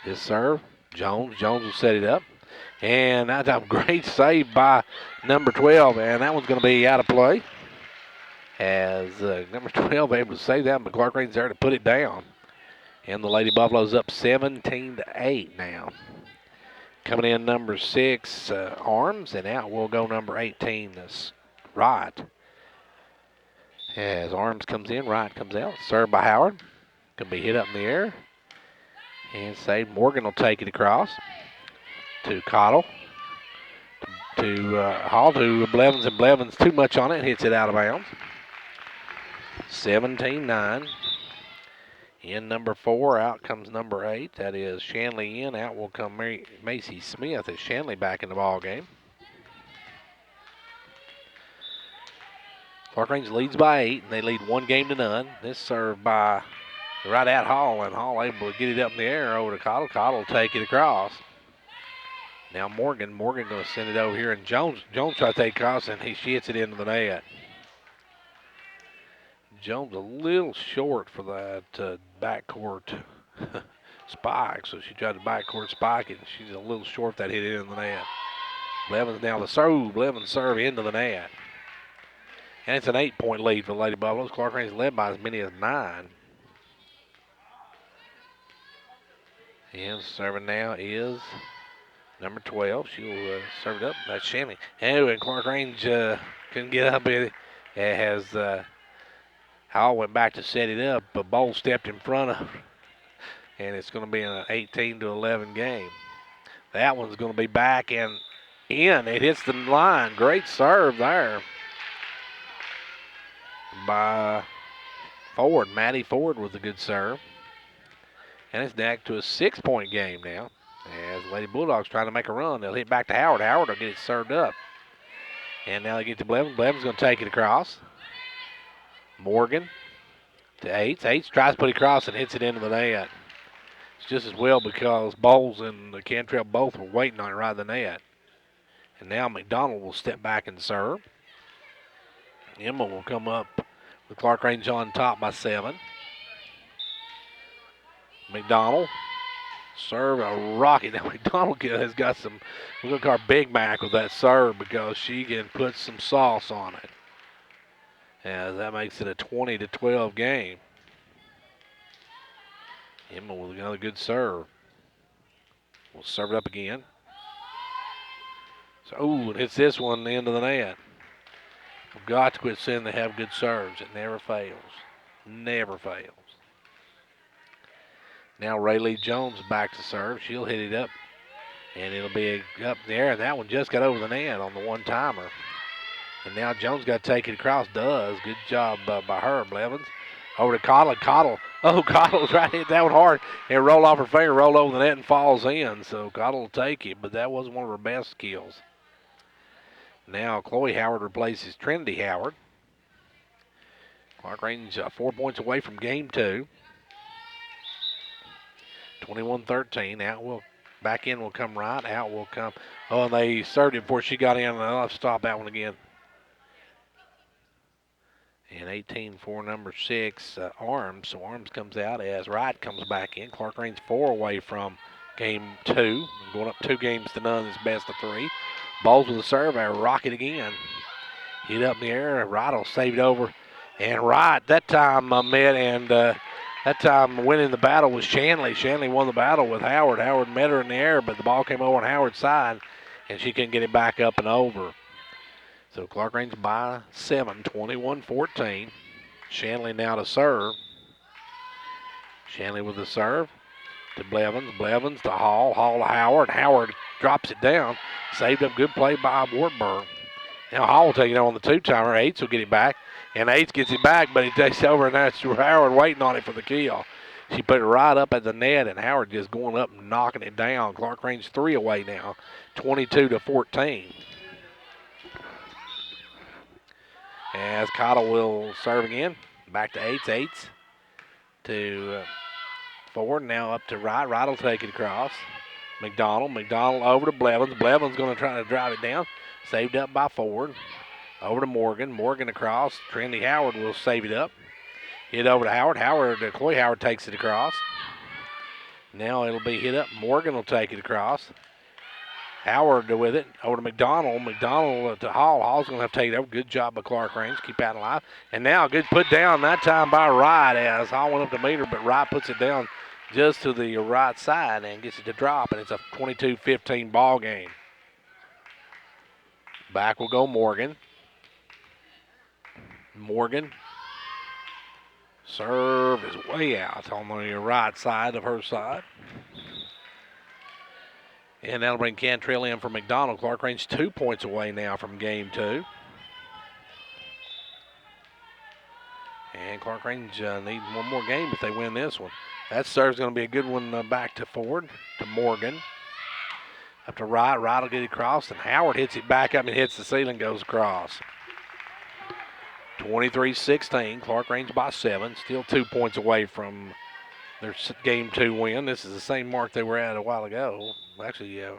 His serve. Jones will set it up. And that's a great save by number 12, and that one's going to be out of play. As number 12 able to save that, but Clarkrange's there to put it down. And the Lady Buffaloes up 17-8 now. Coming in number 6, Arms, and out will go number 18, Wright. As Arms comes in, Wright comes out. Served by Howard. Going to be hit up in the air. And saved. Morgan will take it across to Cottle. To Hall to Blevins, and Blevins too much on it. Hits it out of bounds. 17-9. In number 4, out comes number 8. That is Shanley in. Out will come Macy Smith as Shanley back in the ball game. Clarkrange leads by 8, and they lead 1-0. This served by right at Hall, and Hall able to get it up in the air over to Cottle. Cottle will take it across. Now Morgan going to send it over here, and Jones tries to take it across, and she hits it into the net. Jones a little short for that backcourt spike, so she tried to backcourt spike it, and she's a little short that hit it in the net. Blevins now the serve. Blevins serve into the net. And it's an 8-point lead for the Lady Buffaloes. Clarkrange led by as many as 9. And serving now is number 12. She'll serve it up. That's Shanley. And Clarkrange couldn't get up in it. It has Hall went back to set it up, but Bowl stepped in front of her. And it's going to be an 18-11 game. That one's going to be back and in. It hits the line. Great serve there by Ford. Maddie Ford with a good serve. And it's back to a 6-point game now. As the Lady Bulldogs trying to make a run. They'll hit back to Howard. Howard will get it served up. And now they get to Blevins. Blevins going to take it across. Morgan to Eights. Eights tries to put it across and hits it into the net. It's just as well because Bowles and Cantrell both were waiting on it right in the net. And now McDonald will step back and serve. Emma will come up with Clarkrange on top by 7. McDonald serve a rocket. Now McDonald has got some, we're going to call her Big Mac with that serve because she can put some sauce on it. And that makes it a 20-12 game. Emma with another good serve. We'll serve it up again. So, ooh, and hits this one into the net. I've got to quit saying they have good serves. It never fails. Never fails. Now Rayleigh Jones back to serve. She'll hit it up. And it'll be up there. And that one just got over the net on the one-timer. And now Jones got to take it across. Does. Good job by her, Blevins. Over to Cottle. Cottle. Oh, Cottle's right hit that one hard. And rolled off her finger, rolled over the net and falls in. So Cottle will take it, but that wasn't one of her best kills. Now Chloe Howard replaces Trinity Howard. Clarkrange 4 points away from game 2. 21-13. Out will back in will come right. Out will come. Oh, and they served it before she got in. And I'll have to stop that one again. And 18 for number 6, Arms. So Arms comes out as Wright comes back in. Clarkrange 4 away from game 2. Going up 2 games to none. It's best of 3. Bowles with a serve. Rocket again. Hit up in the air. Wright will save it over. And Wright that time met and that time winning the battle was Shanley. Shanley won the battle with Howard. Howard met her in the air, but the ball came over on Howard's side, and she couldn't get it back up and over. So Clarkrange by 7, 21-14. Shanley now to serve. Shanley with the serve to Blevins. Blevins to Hall. Hall to Howard. Howard drops it down. Saved up, good play by Wartburg. Now Hall will take it on the 2-timer. Eights will get it back. And Eights gets it back, but he takes it over, and that's Howard waiting on it for the kill. She put it right up at the net, and Howard just going up and knocking it down. Clarkrange 3 away now, 22-14. As Cottle will serve again. Back to Eights. Eights to Ford. Now up to Wright. Wright will take it across. McDonald. McDonald over to Blevins. Blevins going to try to drive it down. Saved up by Ford. Over to Morgan. Morgan across. Trinity Howard will save it up. Hit over to Howard. Chloe Howard takes it across. Now it'll be hit up. Morgan will take it across. Howard with it. Over to McDonald. McDonald to Hall. Hall's going to have to take it over. Good job by Clarkrange. Keep that alive. And now a good put down that time by Wright as Hall went up to meet her, but Wright puts it down just to the right side and gets it to drop, and it's a 22-15 ball game. Back will go Morgan. Morgan. Serve is way out on the right side of her side. And that'll bring Cantrell in for McDonald. Clarkrange 2 points away now from game 2. And Clarkrange needs one more game if they win this one. That serve's going to be a good one back to Ford, to Morgan. Up to Wright. Wright will get it across, and Howard hits it back up and hits the ceiling, goes across. 23-16, Clarkrange by 7. Still 2 points away from their game 2 win. This is the same mark they were at a while ago. Actually, it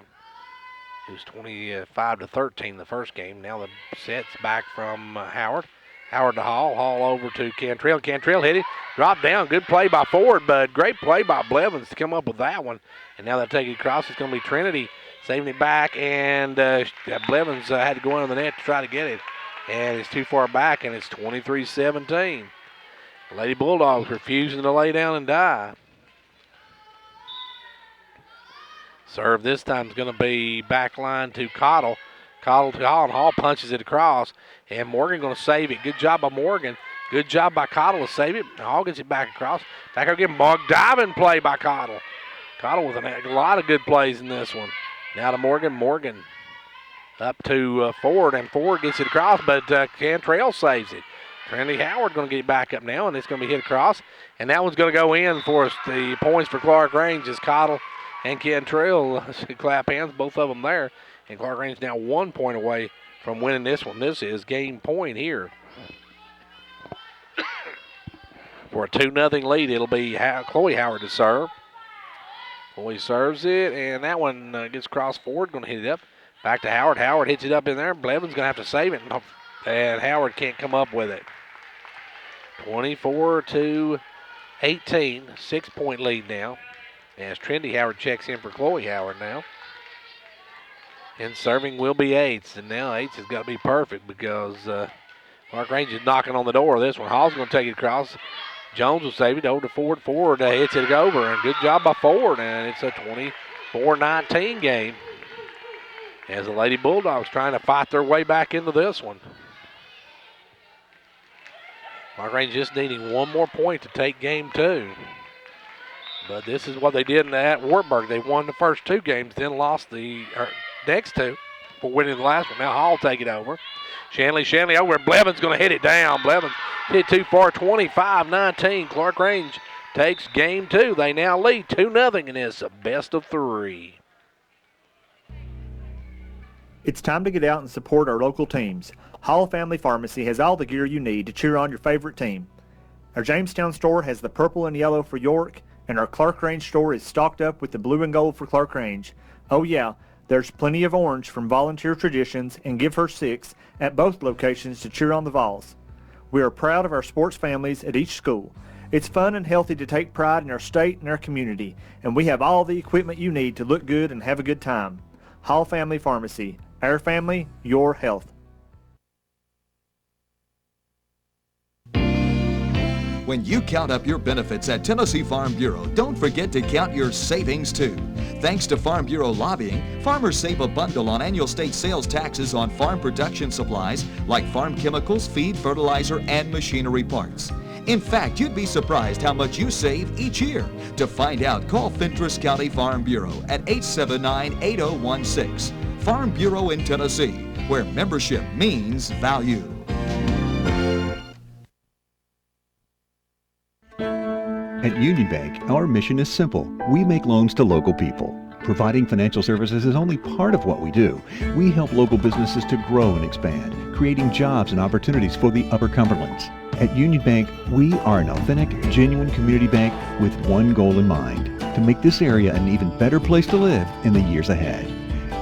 was 25-13 the first game. Now the set's back from Howard. Howard to Hall. Hall over to Cantrell. Cantrell hit it. Dropped down. Good play by Ford, but great play by Blevins to come up with that one. And now they'll take it across. It's going to be Trinity saving it back, and Blevins had to go under the net to try to get it. And it's too far back, and it's 23-17. The Lady Bulldogs refusing to lay down and die. Serve this time is going to be back line to Cottle. Cottle to Hall, and Hall punches it across. And Morgan going to save it. Good job by Morgan. Good job by Cottle to save it. Hall gets it back across. Back again, diving play by Cottle. Cottle with a lot of good plays in this one. Now to Morgan. Morgan up to Ford, and Ford gets it across, but Cantrell saves it. Trinity Howard going to get it back up now, and it's going to be hit across. And that one's going to go in for us. The points for Clarkrange is Cottle and Cantrell clap hands, both of them there. And Clarkrange now 1 point away from winning this one. This is game point here. For a 2-0 lead, it'll be Chloe Howard to serve. Chloe serves it, and that one gets across Ford, going to hit it up. Back to Howard. Howard hits it up in there. Blevins going to have to save it, and Howard can't come up with it. 24-18, 6-point lead now. As Trinity Howard checks in for Chloe Howard now. And serving will be Eights, and now Eights has got to be perfect because Clarkrange is knocking on the door of this one. Hall's going to take it across. Jones will save it over to Ford. Ford hits it over, and good job by Ford, and it's a 24-19 game. As the Lady Bulldogs trying to fight their way back into this one. Clarkrange just needing one more point to take game 2. But this is what they did at Wartburg. They won the first 2 games, then lost the next 2. for winning the last one. Now Hall take it over. Shanley over. Blevins going to hit it down. Blevins hit too far, 25-19. Clarkrange takes game 2. They now lead 2-0 in this best of 3. It's time to get out and support our local teams. Hall Family Pharmacy has all the gear you need to cheer on your favorite team. Our Jamestown store has the purple and yellow for York, and our Clarkrange store is stocked up with the blue and gold for Clarkrange. Oh yeah, there's plenty of orange from Volunteer Traditions and Give Her 6 at both locations to cheer on the Vols. We are proud of our sports families at each school. It's fun and healthy to take pride in our state and our community, and we have all the equipment you need to look good and have a good time. Hall Family Pharmacy. Our family, your health. When you count up your benefits at Tennessee Farm Bureau, don't forget to count your savings too. Thanks to Farm Bureau lobbying, farmers save a bundle on annual state sales taxes on farm production supplies like farm chemicals, feed, fertilizer, and machinery parts. In fact, you'd be surprised how much you save each year. To find out, call Fentress County Farm Bureau at 879-8016. Farm Bureau in Tennessee, where membership means value. At Union Bank, our mission is simple. We make loans to local people. Providing financial services is only part of what we do. We help local businesses to grow and expand, creating jobs and opportunities for the Upper Cumberlands. At Union Bank, we are an authentic, genuine community bank with one goal in mind, to make this area an even better place to live in the years ahead.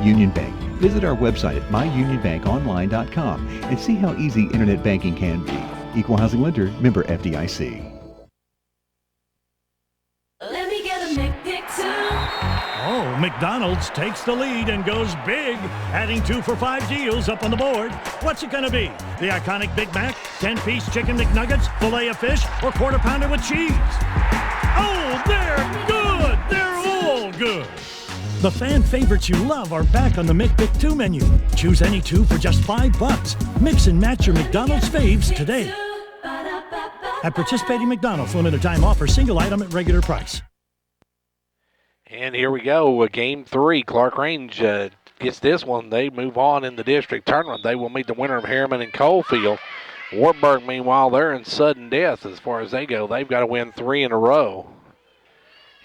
Union Bank. Visit our website at myunionbankonline.com and see how easy internet banking can be. Equal housing lender, member FDIC. Let me get a McPick 2. Oh, McDonald's takes the lead and goes big, adding 2 for $5 deals up on the board. What's it gonna be? The iconic Big Mac, 10-piece chicken McNuggets, filet of fish, or quarter pounder with cheese? Oh, they're good! They're all good! The fan favorites you love are back on the McPick 2 menu. Choose any 2 for just $5. Mix and match your McDonald's faves today. At participating McDonald's, limited time offer, single item at regular price. And here we go, game 3. Clarkrange gets this one. They move on in the district tournament. They will meet the winner of Harriman and Coalfield. Wartburg, meanwhile, they're in sudden death as far as they go. They've got to win 3 in a row.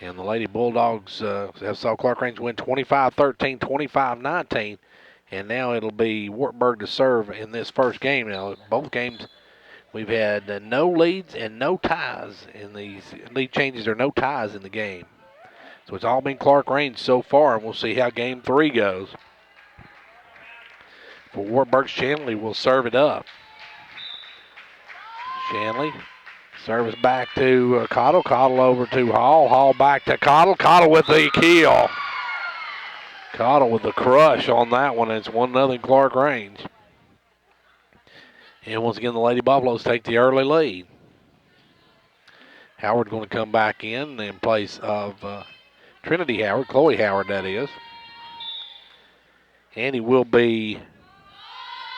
And the Lady Bulldogs have saw Clarkrange win 25-13, 25-19. And now it'll be Wartburg to serve in this first game. Now, both games we've had no leads and no ties in these lead changes or no ties in the game. So it's all been Clarkrange so far, and we'll see how game 3 goes. For Wartburg, Shanley will serve it up. Shanley. Service back to Cottle. Cottle over to Hall. Hall back to Cottle. Cottle with the kill. Cottle with the crush on that one. It's 1-0 Clarkrange. And once again, the Lady Buffaloes take the early lead. Howard going to come back in place of Trinity Howard. Chloe Howard, that is. And he will be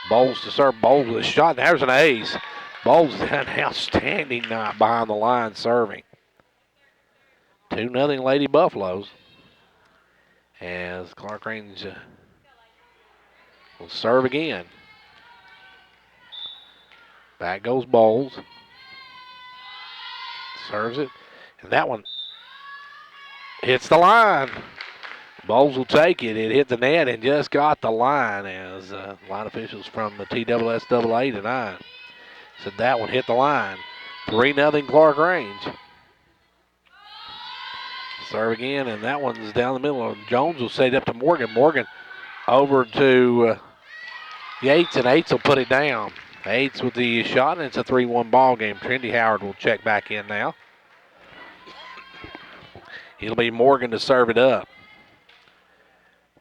Bowles to serve. Bowles with a shot. And there's an ace. Bowles had an outstanding night behind the line serving. 2-0 Lady Buffaloes. As Clarkrange will serve again. Back goes Bowles. Serves it. And that one hits the line. Bowles will take it. It hit the net and just got the line as line officials from the TSSAA tonight said that one hit the line. 3-0 Clarkrange. Serve again, and that one's down the middle. Jones will set it up to Morgan. Morgan over to Yates, and Yates will put it down. Yates with the shot, and it's a 3-1 ball game. Trinity Howard will check back in now. It'll be Morgan to serve it up.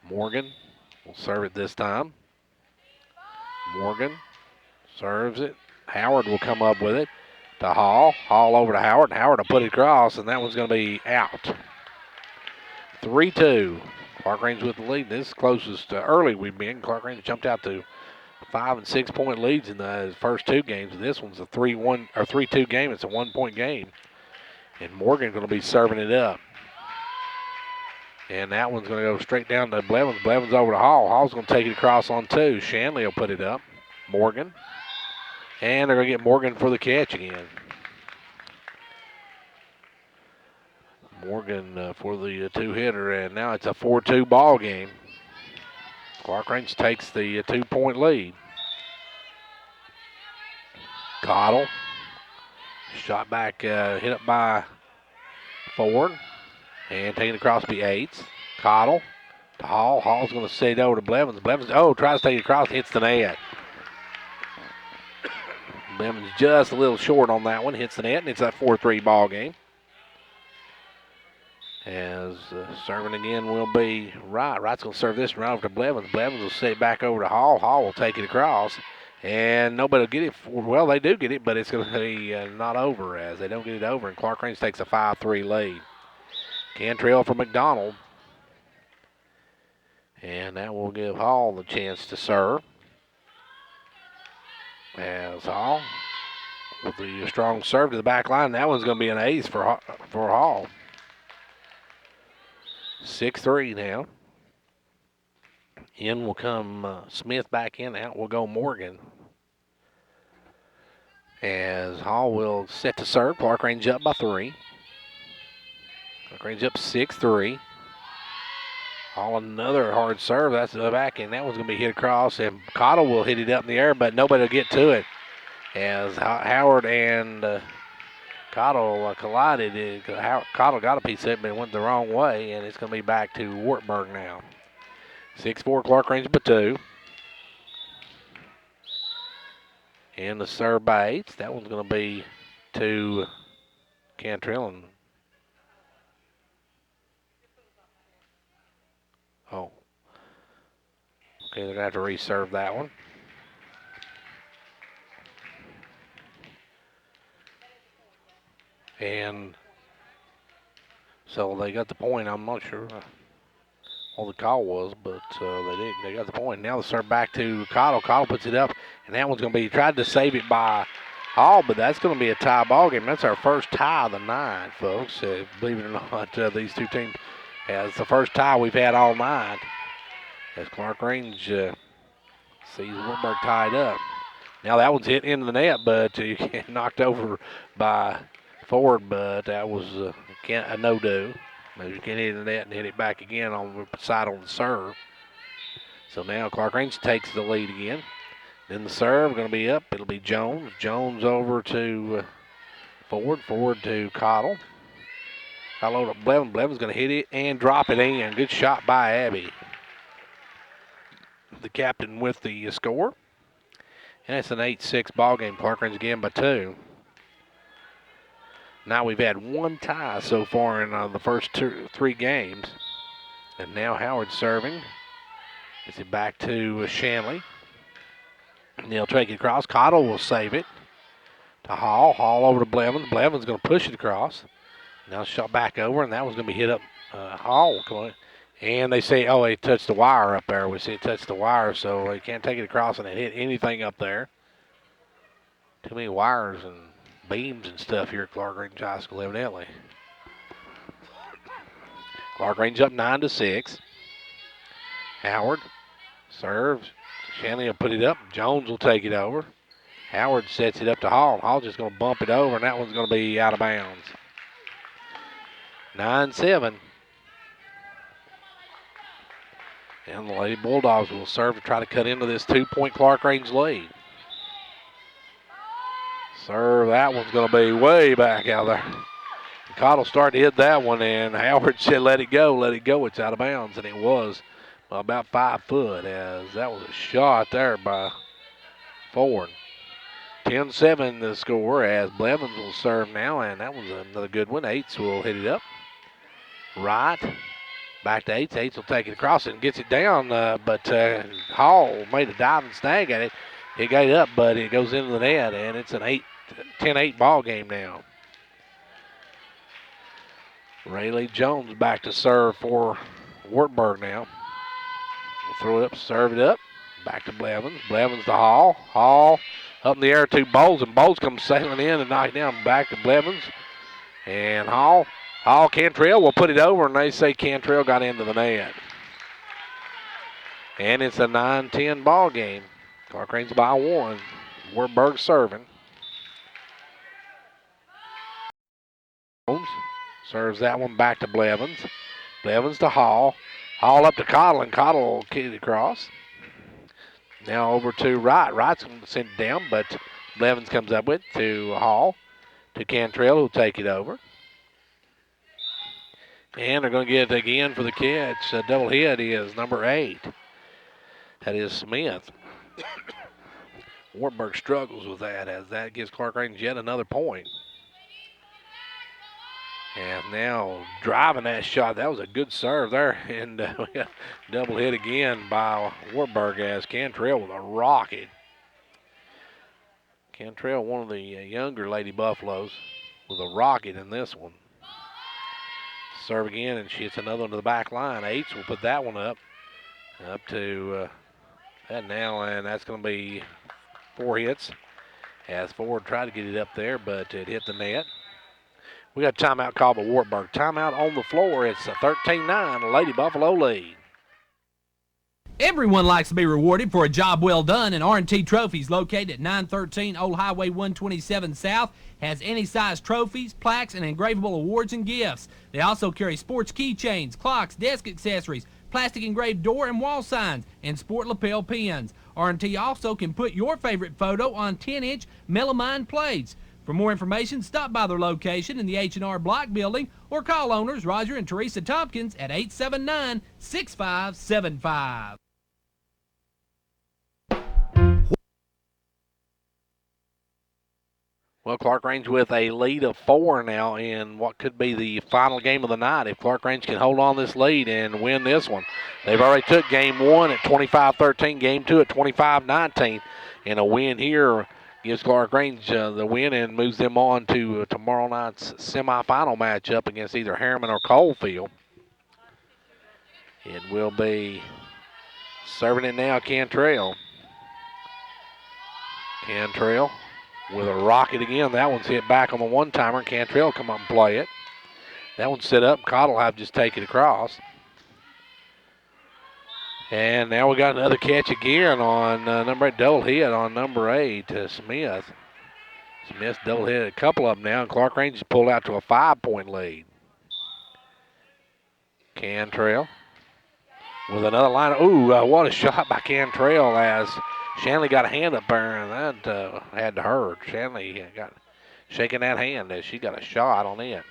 Morgan will serve it this time. Morgan serves it. Howard will come up with it to Hall. Hall over to Howard. Howard will put it across, and that one's going to be out. 3-2. Clarkrange with the lead. This is closest early we've been. Clarkrange jumped out to 5- and 6-point leads in the first 2 games. This one's a 3-1 or 3-2 game. It's a 1-point game. And Morgan going to be serving it up. And that one's going to go straight down to Blevins. Blevins over to Hall. Hall's going to take it across on 2. Shanley will put it up. Morgan. And they're going to get Morgan for the catch again. Morgan for the 2-hitter, and now it's a 4-2 ball game. Clarkrange takes the 2-point lead. Cottle. Shot back, hit up by Ford. And taking it across the 8s. Cottle to Hall. Hall's going to set it over to Blevins. Blevins, tries to take it across, hits the net. Blevins just a little short on that one, hits the net, and it's a 4-3 ball game. As serving again will be Wright. Wright's going to serve this right over to Blevins. Blevins will set it back over to Hall. Hall will take it across. And nobody will get it. Well, they do get it, but it's going to be not over as they don't get it over. And Clarkrange takes a 5-3 lead. Cantrell for McDonald. And that will give Hall the chance to serve. As Hall with the strong serve to the back line. That one's going to be an ace for Hall. 6-3 now. In will come Smith back in. Out will go Morgan. As Hall will set to serve. Clarkrange up by 3. Clarkrange up 6-3. Hall another hard serve. That's the back end. That one's going to be hit across. And Cottle will hit it up in the air, but nobody will get to it. As Howard and Cottle collided. Cottle got a piece of it, but it went the wrong way, and it's going to be back to Wartburg now. 6-4 Clarkrange by 2. And the serve by 8. That one's going to be to Cantrell. Okay, they're going to have to reserve that one. And so they got the point. I'm not sure what the call was, but they got the point. Now the serve back to Cottle. Cottle puts it up, and that one's going to be tried to save it by Hall, but that's going to be a tie ball game. That's our first tie of the night, folks. Believe it or not, these two teams, it's the first tie we've had all night. As Clarkrange sees Wartburg tied up. Now that one's hit into the net, but knocked over by Ford, but that was a no-do. You can't hit the net and hit it back again on the side on the serve. So now Clarkrange takes the lead again. Then the serve going to be up. It'll be Jones. Jones over to Ford. Ford to Cottle. Cottle to Blevins. Blevins going to hit it and drop it in. Good shot by Abby. The captain with the score. And it's an 8-6 ball game. Clarkrange again by 2. Now we've had one tie so far in the first 3 games. And now Howard serving. Gets it back to Shanley. And he'll take it across. Cottle will save it to Hall. Hall over to Blevins. Blevins going to push it across. Now shot back over, and that was going to be hit up. Hall coming. And they say, he touched the wire up there. We see it touched the wire, so he can't take it across and it hit anything up there. Too many wires and beams and stuff here at Clarkrange High School, evidently. Clarkrange up 9-6. Howard serves. Shanley will put it up. Jones will take it over. Howard sets it up to Hall. Hall just going to bump it over, and that one's going to be out of bounds. 9-7. And the Lady Bulldogs will serve to try to cut into this 2-point Clarkrange lead. Serve, that one's going to be way back out there. Cottle started to hit that one, and Howard said, let it go, it's out of bounds. And it was about 5 foot, as that was a shot there by Ford. 10-7 the score, as Blevins will serve now, and that was another good one. 8s will hit it up. Right. Back to 8s. 8s will take it across and gets it down, but Hall made a diving snag at it. It got it up, but it goes into the net, and it's an 10-8 ball game now. Rayleigh Jones back to serve for Wartburg now. We'll throw it up, serve it up. Back to Blevins. Blevins to Hall. Hall up in the air to Bowles, and Bowles comes sailing in and knocked down. Back to Blevins. And Hall Hall Cantrell will put it over, and they say Cantrell got into the net. And it's a 9-10 ball game. Clarkrange by 1. Wartburg serving. Holmes serves that one back to Blevins. Blevins to Hall. Hall up to Cottle, and Cottle will kick it across. Now over to Wright. Wright's going to send it down, but Blevins comes up with it to Hall. To Cantrell, who'll take it over. And they're going to get it again for the catch. A double hit is number 8. That is Smith. Wartburg struggles with that as that gives Clarkrange yet another point. And now driving that shot. That was a good serve there. And we got double hit again by Wartburg as Cantrell with a rocket. Cantrell, one of the younger Lady Buffaloes, with a rocket in this one. Serve again, and she hits another one to the back line. Eights will put that one up to that now, and that's going to be 4 hits. As Ford tried to get it up there, but it hit the net. We got a timeout called by Wartburg. Timeout on the floor. It's a 13-9 Lady Buffalo lead. Everyone likes to be rewarded for a job well done, and R&T Trophies, located at 913 Old Highway 127 South, has any size trophies, plaques, and engravable awards and gifts. They also carry sports keychains, clocks, desk accessories, plastic engraved door and wall signs, and sport lapel pins. R&T also can put your favorite photo on 10-inch melamine plates. For more information, stop by their location in the H&R Block Building or call owners Roger and Teresa Tompkins at 879-6575. Well, Clarkrange with a lead of 4 now in what could be the final game of the night. If Clarkrange can hold on this lead and win this one. They've already took game 1 at 25-13, game 2 at 25-19. And a win here gives Clarkrange the win and moves them on to tomorrow night's semifinal matchup against either Harriman or Coalfield. It will be serving it now, Cantrell. Cantrell with a rocket again. That one's hit back on the one-timer. Cantrell come up and play it. That one's set up. Cottle have just take it across. And now we got another catch again on number 8, double hit on number 8, Smith. Smith's double hit a couple of them now, and Clarkrange has pulled out to a 5-point lead. Cantrell with another line. Ooh, what a shot by Cantrell as Shanley got a hand up there, and that had to hurt. Shanley got shaking that hand as she got a shot on it.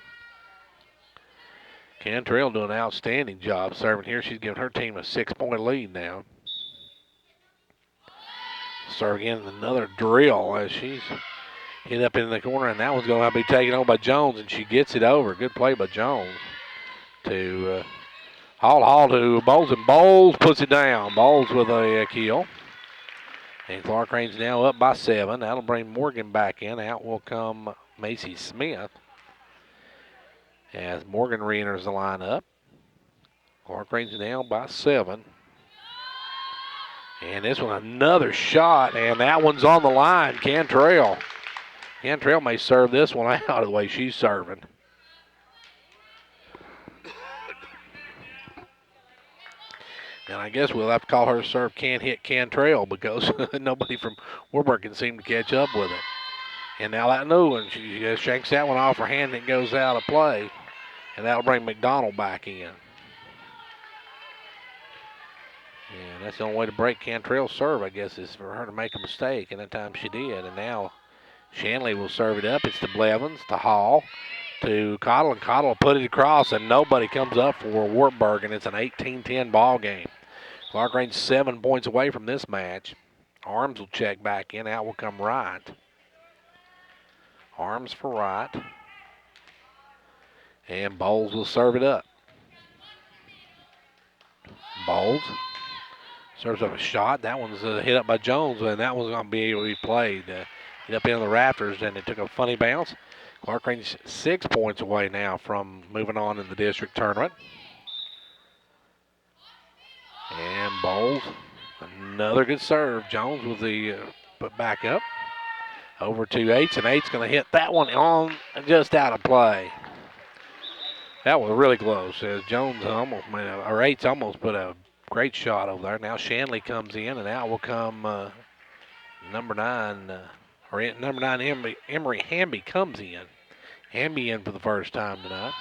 Cantrell doing an outstanding job serving here. She's giving her team a 6-point lead now. Serve again, another drill as she's hit up in the corner, and that one's going to be taken on by Jones, and she gets it over. Good play by Jones to Hall to Bowles, and Bowles puts it down. Bowles with a kill. And Clarkrange now up by 7. That'll bring Morgan back in. Out will come Macy Smith as Morgan re-enters the lineup. Clarkrange now by 7. And this one, another shot, and that one's on the line. Cantrell may serve this one out of the way she's serving. And I guess we'll have to call her serve can't hit Cantrell because nobody from Wartburg can seem to catch up with it. And now that new one, she just shanks that one off her hand and it goes out of play. And that'll bring McDonald back in. And that's the only way to break Cantrell's serve, I guess, is for her to make a mistake. And that time she did. And now Shanley will serve it up. It's to Blevins, to Hall, to Cottle. And Cottle will put it across, and nobody comes up for Wartburg. And it's an 18-10 ball game. Clarkrange 7 points away from this match. Arms will check back in. Out will come Wright. Arms for Wright. And Bowles will serve it up. Bowles serves up a shot. That one's hit up by Jones, and that one's going to be able to be played. Hit up into the rafters, and it took a funny bounce. Clarkrange 6 points away now from moving on in the district tournament. And Bowles, another good serve. Jones with the put back up. Over to Eights, and Eights going to hit that one on just out of play. That was really close. Jones almost, or Eights almost put a great shot over there. Now Shanley comes in, and out will come number 9, number 9, Emery Hamby comes in. Hamby in for the first time tonight.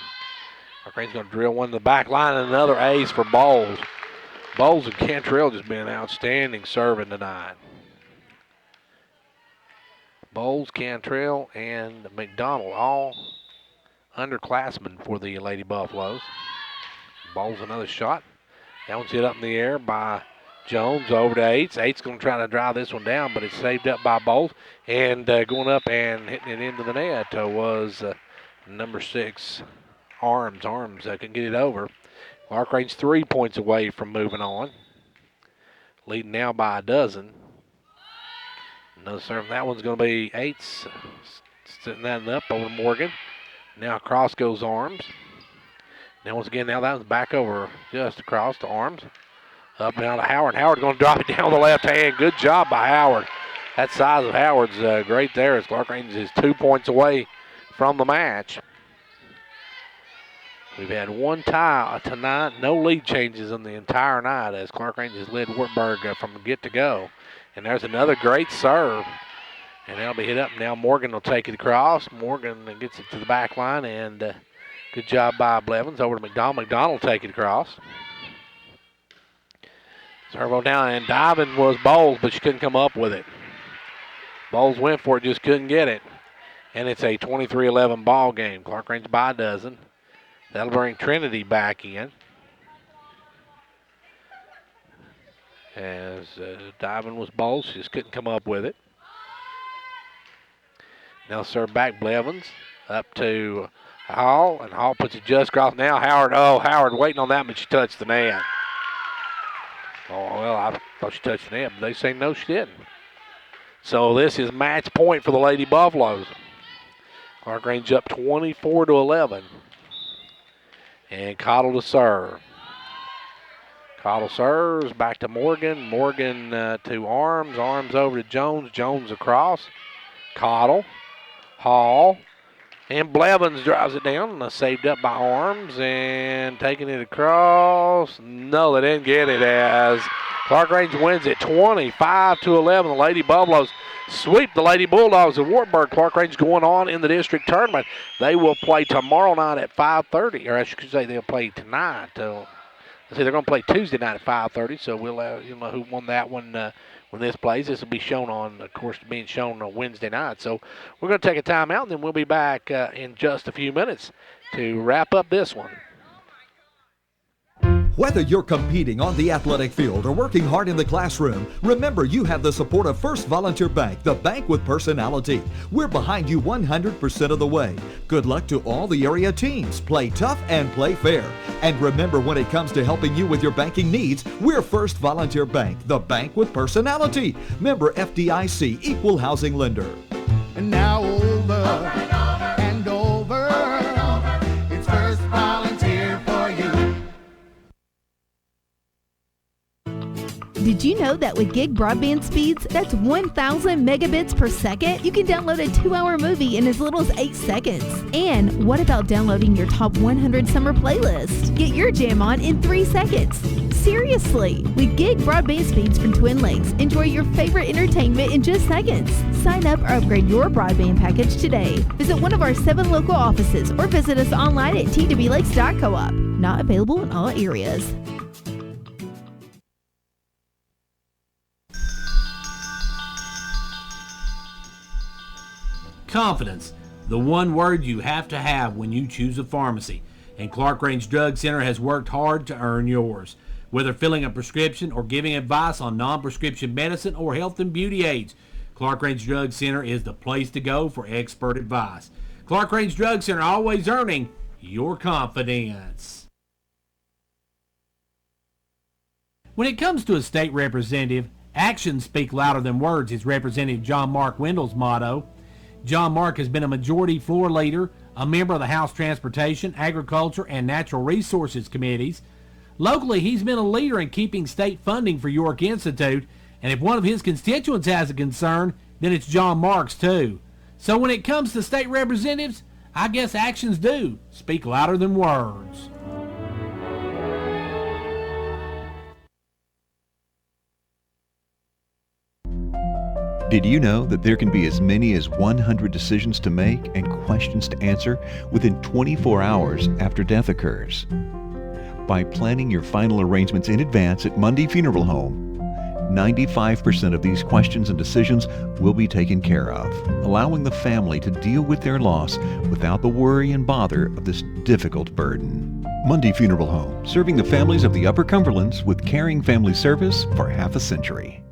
Clarkrange's going to drill one to the back line, and another ace for Bowles. Bowles and Cantrell just been outstanding serving tonight. Bowles, Cantrell, and McDonald all underclassmen for the Lady Buffaloes. Bowles another shot. That one's hit up in the air by Jones over to Eights. Eights going to try to drive this one down, but it's saved up by Bowles. And going up and hitting it into the net was number 6, Arms. Arms can get it over. Clarkrange 3 points away from moving on. Leading now by a dozen. Another serve. That one's going to be Eights. Setting that up over to Morgan. Now across goes Arms. Now once again, now that one's back over just across to Arms. Up now to Howard. Howard going to drop it down the left hand. Good job by Howard. That size of Howard's great there as Clarkrange is 2 points away from the match. We've had one tie tonight. No lead changes in the entire night as Clarkrange has led Wartburg from get to go. And there's another great serve. And that'll be hit up. Now Morgan will take it across. Morgan gets it to the back line. And good job by Blevins. Over to McDonald. McDonald will take it across. Servo down. And diving was Bowles, but she couldn't come up with it. Bowles went for it, just couldn't get it. And it's a 23-11 ball game. Clarkrange by a dozen. That'll bring Trinity back in. As diving was Bowles, she just couldn't come up with it. Now serve back Blevins up to Hall, and Hall puts it just across. Now Howard waiting on that, but she touched the net. Oh, well, I thought she touched the net, but they say no, she didn't. So this is match point for the Lady Buffaloes. Clarkrange up 24-11. And Cottle to serve. Cottle serves back to Morgan. Morgan to Arms. Arms over to Jones. Jones across. Cottle. Hall. And Blevins drives it down. Saved up by Arms. And taking it across. No, they didn't get it as Clarkrange wins it 25-11. The Lady Buffaloes sweep the Lady Bulldogs of Wartburg. Clarkrange going on in the district tournament. They will play tomorrow night at 5:30, or I should say they'll play tonight. Let's see, they're going to play Tuesday night at 5:30. So we'll you'll know who won that one when this plays. This will be shown on, of course, being shown on Wednesday night. So we're going to take a timeout, and then we'll be back in just a few minutes to wrap up this one. Whether you're competing on the athletic field or working hard in the classroom, remember you have the support of First Volunteer Bank, the bank with personality. We're behind you 100% of the way. Good luck to all the area teams. Play tough and play fair. And remember, when it comes to helping you with your banking needs, we're First Volunteer Bank, the bank with personality. Member FDIC, equal housing lender. And now over and over, it's First Volunteer for you. Did you know that with gig broadband speeds, that's 1,000 megabits per second? You can download a 2-hour movie in as little as 8 seconds. And what about downloading your top 100 summer playlist? Get your jam on in 3 seconds. Seriously, with gig broadband speeds from Twin Lakes, enjoy your favorite entertainment in just seconds. Sign up or upgrade your broadband package today. Visit one of our 7 local offices or visit us online at twlakes.coop. Not available in all areas. Confidence, the one word you have to have when you choose a pharmacy. And Clarkrange Drug Center has worked hard to earn yours. Whether filling a prescription or giving advice on non-prescription medicine or health and beauty aids, Clarkrange Drug Center is the place to go for expert advice. Clarkrange Drug Center, always earning your confidence. When it comes to a state representative, actions speak louder than words is Representative John Mark Wendell's motto. John Mark has been a majority floor leader, a member of the House Transportation, Agriculture, and Natural Resources Committees. Locally, he's been a leader in keeping state funding for York Institute, and if one of his constituents has a concern, then it's John Mark's too. So when it comes to state representatives, I guess actions do speak louder than words. Did you know that there can be as many as 100 decisions to make and questions to answer within 24 hours after death occurs? By planning your final arrangements in advance at Mundy Funeral Home, 95% of these questions and decisions will be taken care of, allowing the family to deal with their loss without the worry and bother of this difficult burden. Mundy Funeral Home, serving the families of the Upper Cumberlands with caring family service for half a century.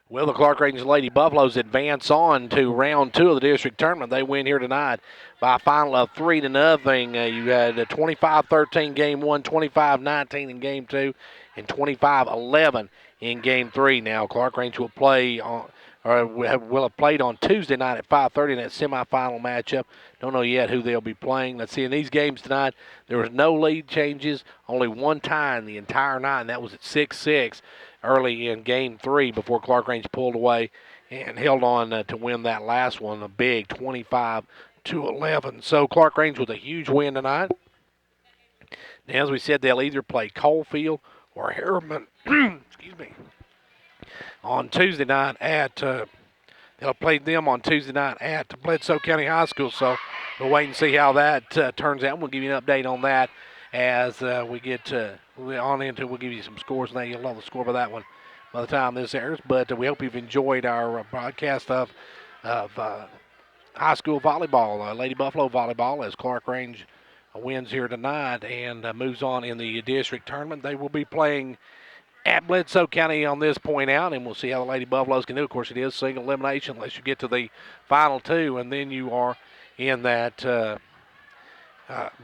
Well, the Clarkrange Lady Buffaloes advance on to round 2 of the district tournament. They win here tonight by a final of 3-0. You had a 25-13 game 1, 25-19 in game 2, and 25-11 in game 3. Now, Clarkrange will play on, or will have played on Tuesday night at 5:30 in that semifinal matchup. Don't know yet who they'll be playing. Let's see, in these games tonight, there was no lead changes, only one tie in the entire night, and that was at 6-6. Early in game 3 before Clarkrange pulled away and held on to win that last one, a big 25-11. So Clarkrange with a huge win tonight. Now, as we said, they'll either play Coalfield or Harriman, excuse me, on Tuesday night at, they'll play them on Tuesday night at Bledsoe County High School. So we'll wait and see how that turns out. We'll give you an update on that as we get on into. We'll give you some scores now. You'll know the score by that one by the time this airs. But we hope you've enjoyed our broadcast of high school volleyball, Lady Buffalo volleyball, as Clarkrange wins here tonight and moves on in the district tournament. They will be playing at Bledsoe County on this point out, and we'll see how the Lady Buffaloes can do. Of course, it is single elimination unless you get to the final 2, and then you are in that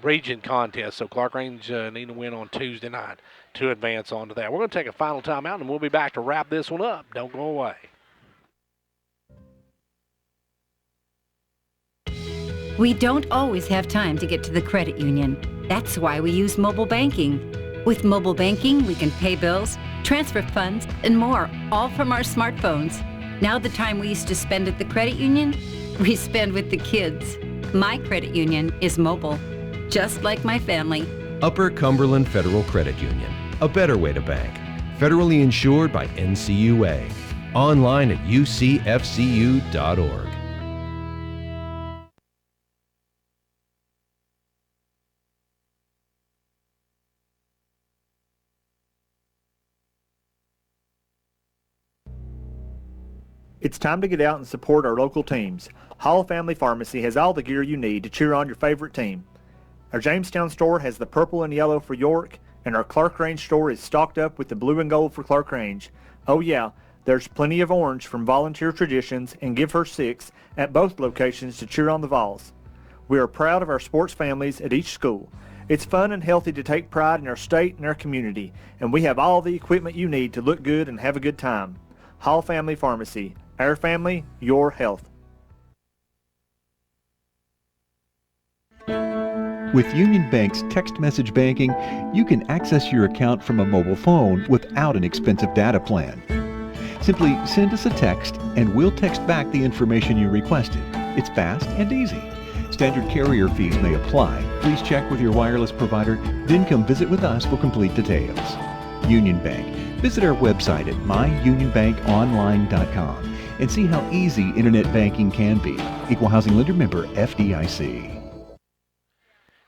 region contest. So Clarkrange need to win on Tuesday night to advance on to that. We're going to take a final timeout, and we'll be back to wrap this one up. Don't go away. We don't always have time to get to the credit union. That's why we use mobile banking. With mobile banking, we can pay bills, transfer funds, and more, all from our smartphones. Now the time we used to spend at the credit union, we spend with the kids. My credit union is mobile, just like my family. Upper Cumberland Federal Credit Union, a better way to bank. Federally insured by NCUA. Online at ucfcu.org. It's time to get out and support our local teams. Hall Family Pharmacy has all the gear you need to cheer on your favorite team. Our Jamestown store has the purple and yellow for York, and our Clarkrange store is stocked up with the blue and gold for Clarkrange. Oh yeah, there's plenty of orange from Volunteer Traditions and Give Her 6 at both locations to cheer on the Vols. We are proud of our sports families at each school. It's fun and healthy to take pride in our state and our community, and we have all the equipment you need to look good and have a good time. Hall Family Pharmacy. Our family, your health. With Union Bank's text message banking, you can access your account from a mobile phone without an expensive data plan. Simply send us a text and we'll text back the information you requested. It's fast and easy. Standard carrier fees may apply. Please check with your wireless provider, then come visit with us for complete details. Union Bank. Visit our website at myunionbankonline.com and see how easy internet banking can be. Equal Housing Lender member FDIC.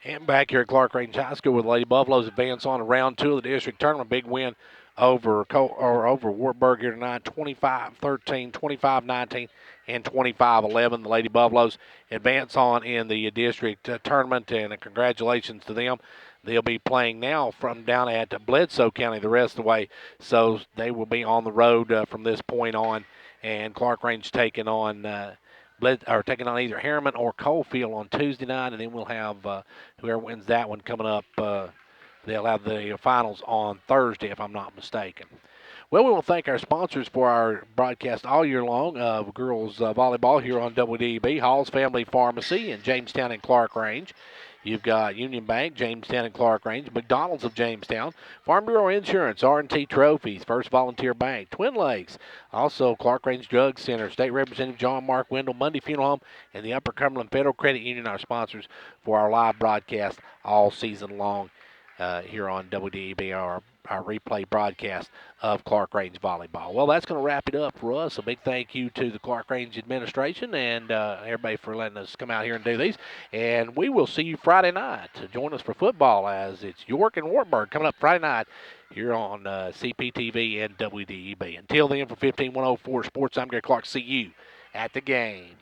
And back here at Clarkrange High School with Lady Buffaloes advance on to round 2 of the district tournament. Big win over Wartburg here tonight, 25-13, 25-19, and 25-11. The Lady Buffaloes advance on in the district tournament, and congratulations to them. They'll be playing now from down at Bledsoe County the rest of the way, so they will be on the road from this point on. And Clarkrange taking on taking on either Harriman or Coalfield on Tuesday night, and then we'll have whoever wins that one coming up. They'll have the finals on Thursday, if I'm not mistaken. Well, we want to thank our sponsors for our broadcast all year long of girls volleyball here on WDEB, Hall's Family Pharmacy in Jamestown and Clarkrange. You've got Union Bank, Jamestown, and Clarkrange, McDonald's of Jamestown, Farm Bureau Insurance, R&T Trophies, First Volunteer Bank, Twin Lakes, also Clarkrange Drug Center, State Representative John Mark Wendell, Mundy Funeral Home, and the Upper Cumberland Federal Credit Union are sponsors for our live broadcast all season long here on WDEB, our replay broadcast of Clarkrange Volleyball. Well, that's going to wrap it up for us. A big thank you to the Clarkrange administration and everybody for letting us come out here and do these. And we will see you Friday night. Join us for football as it's York and Wartburg coming up Friday night here on CPTV and WDEB. Until then, for 15104 Sports, I'm Gary Clark. See you at the game.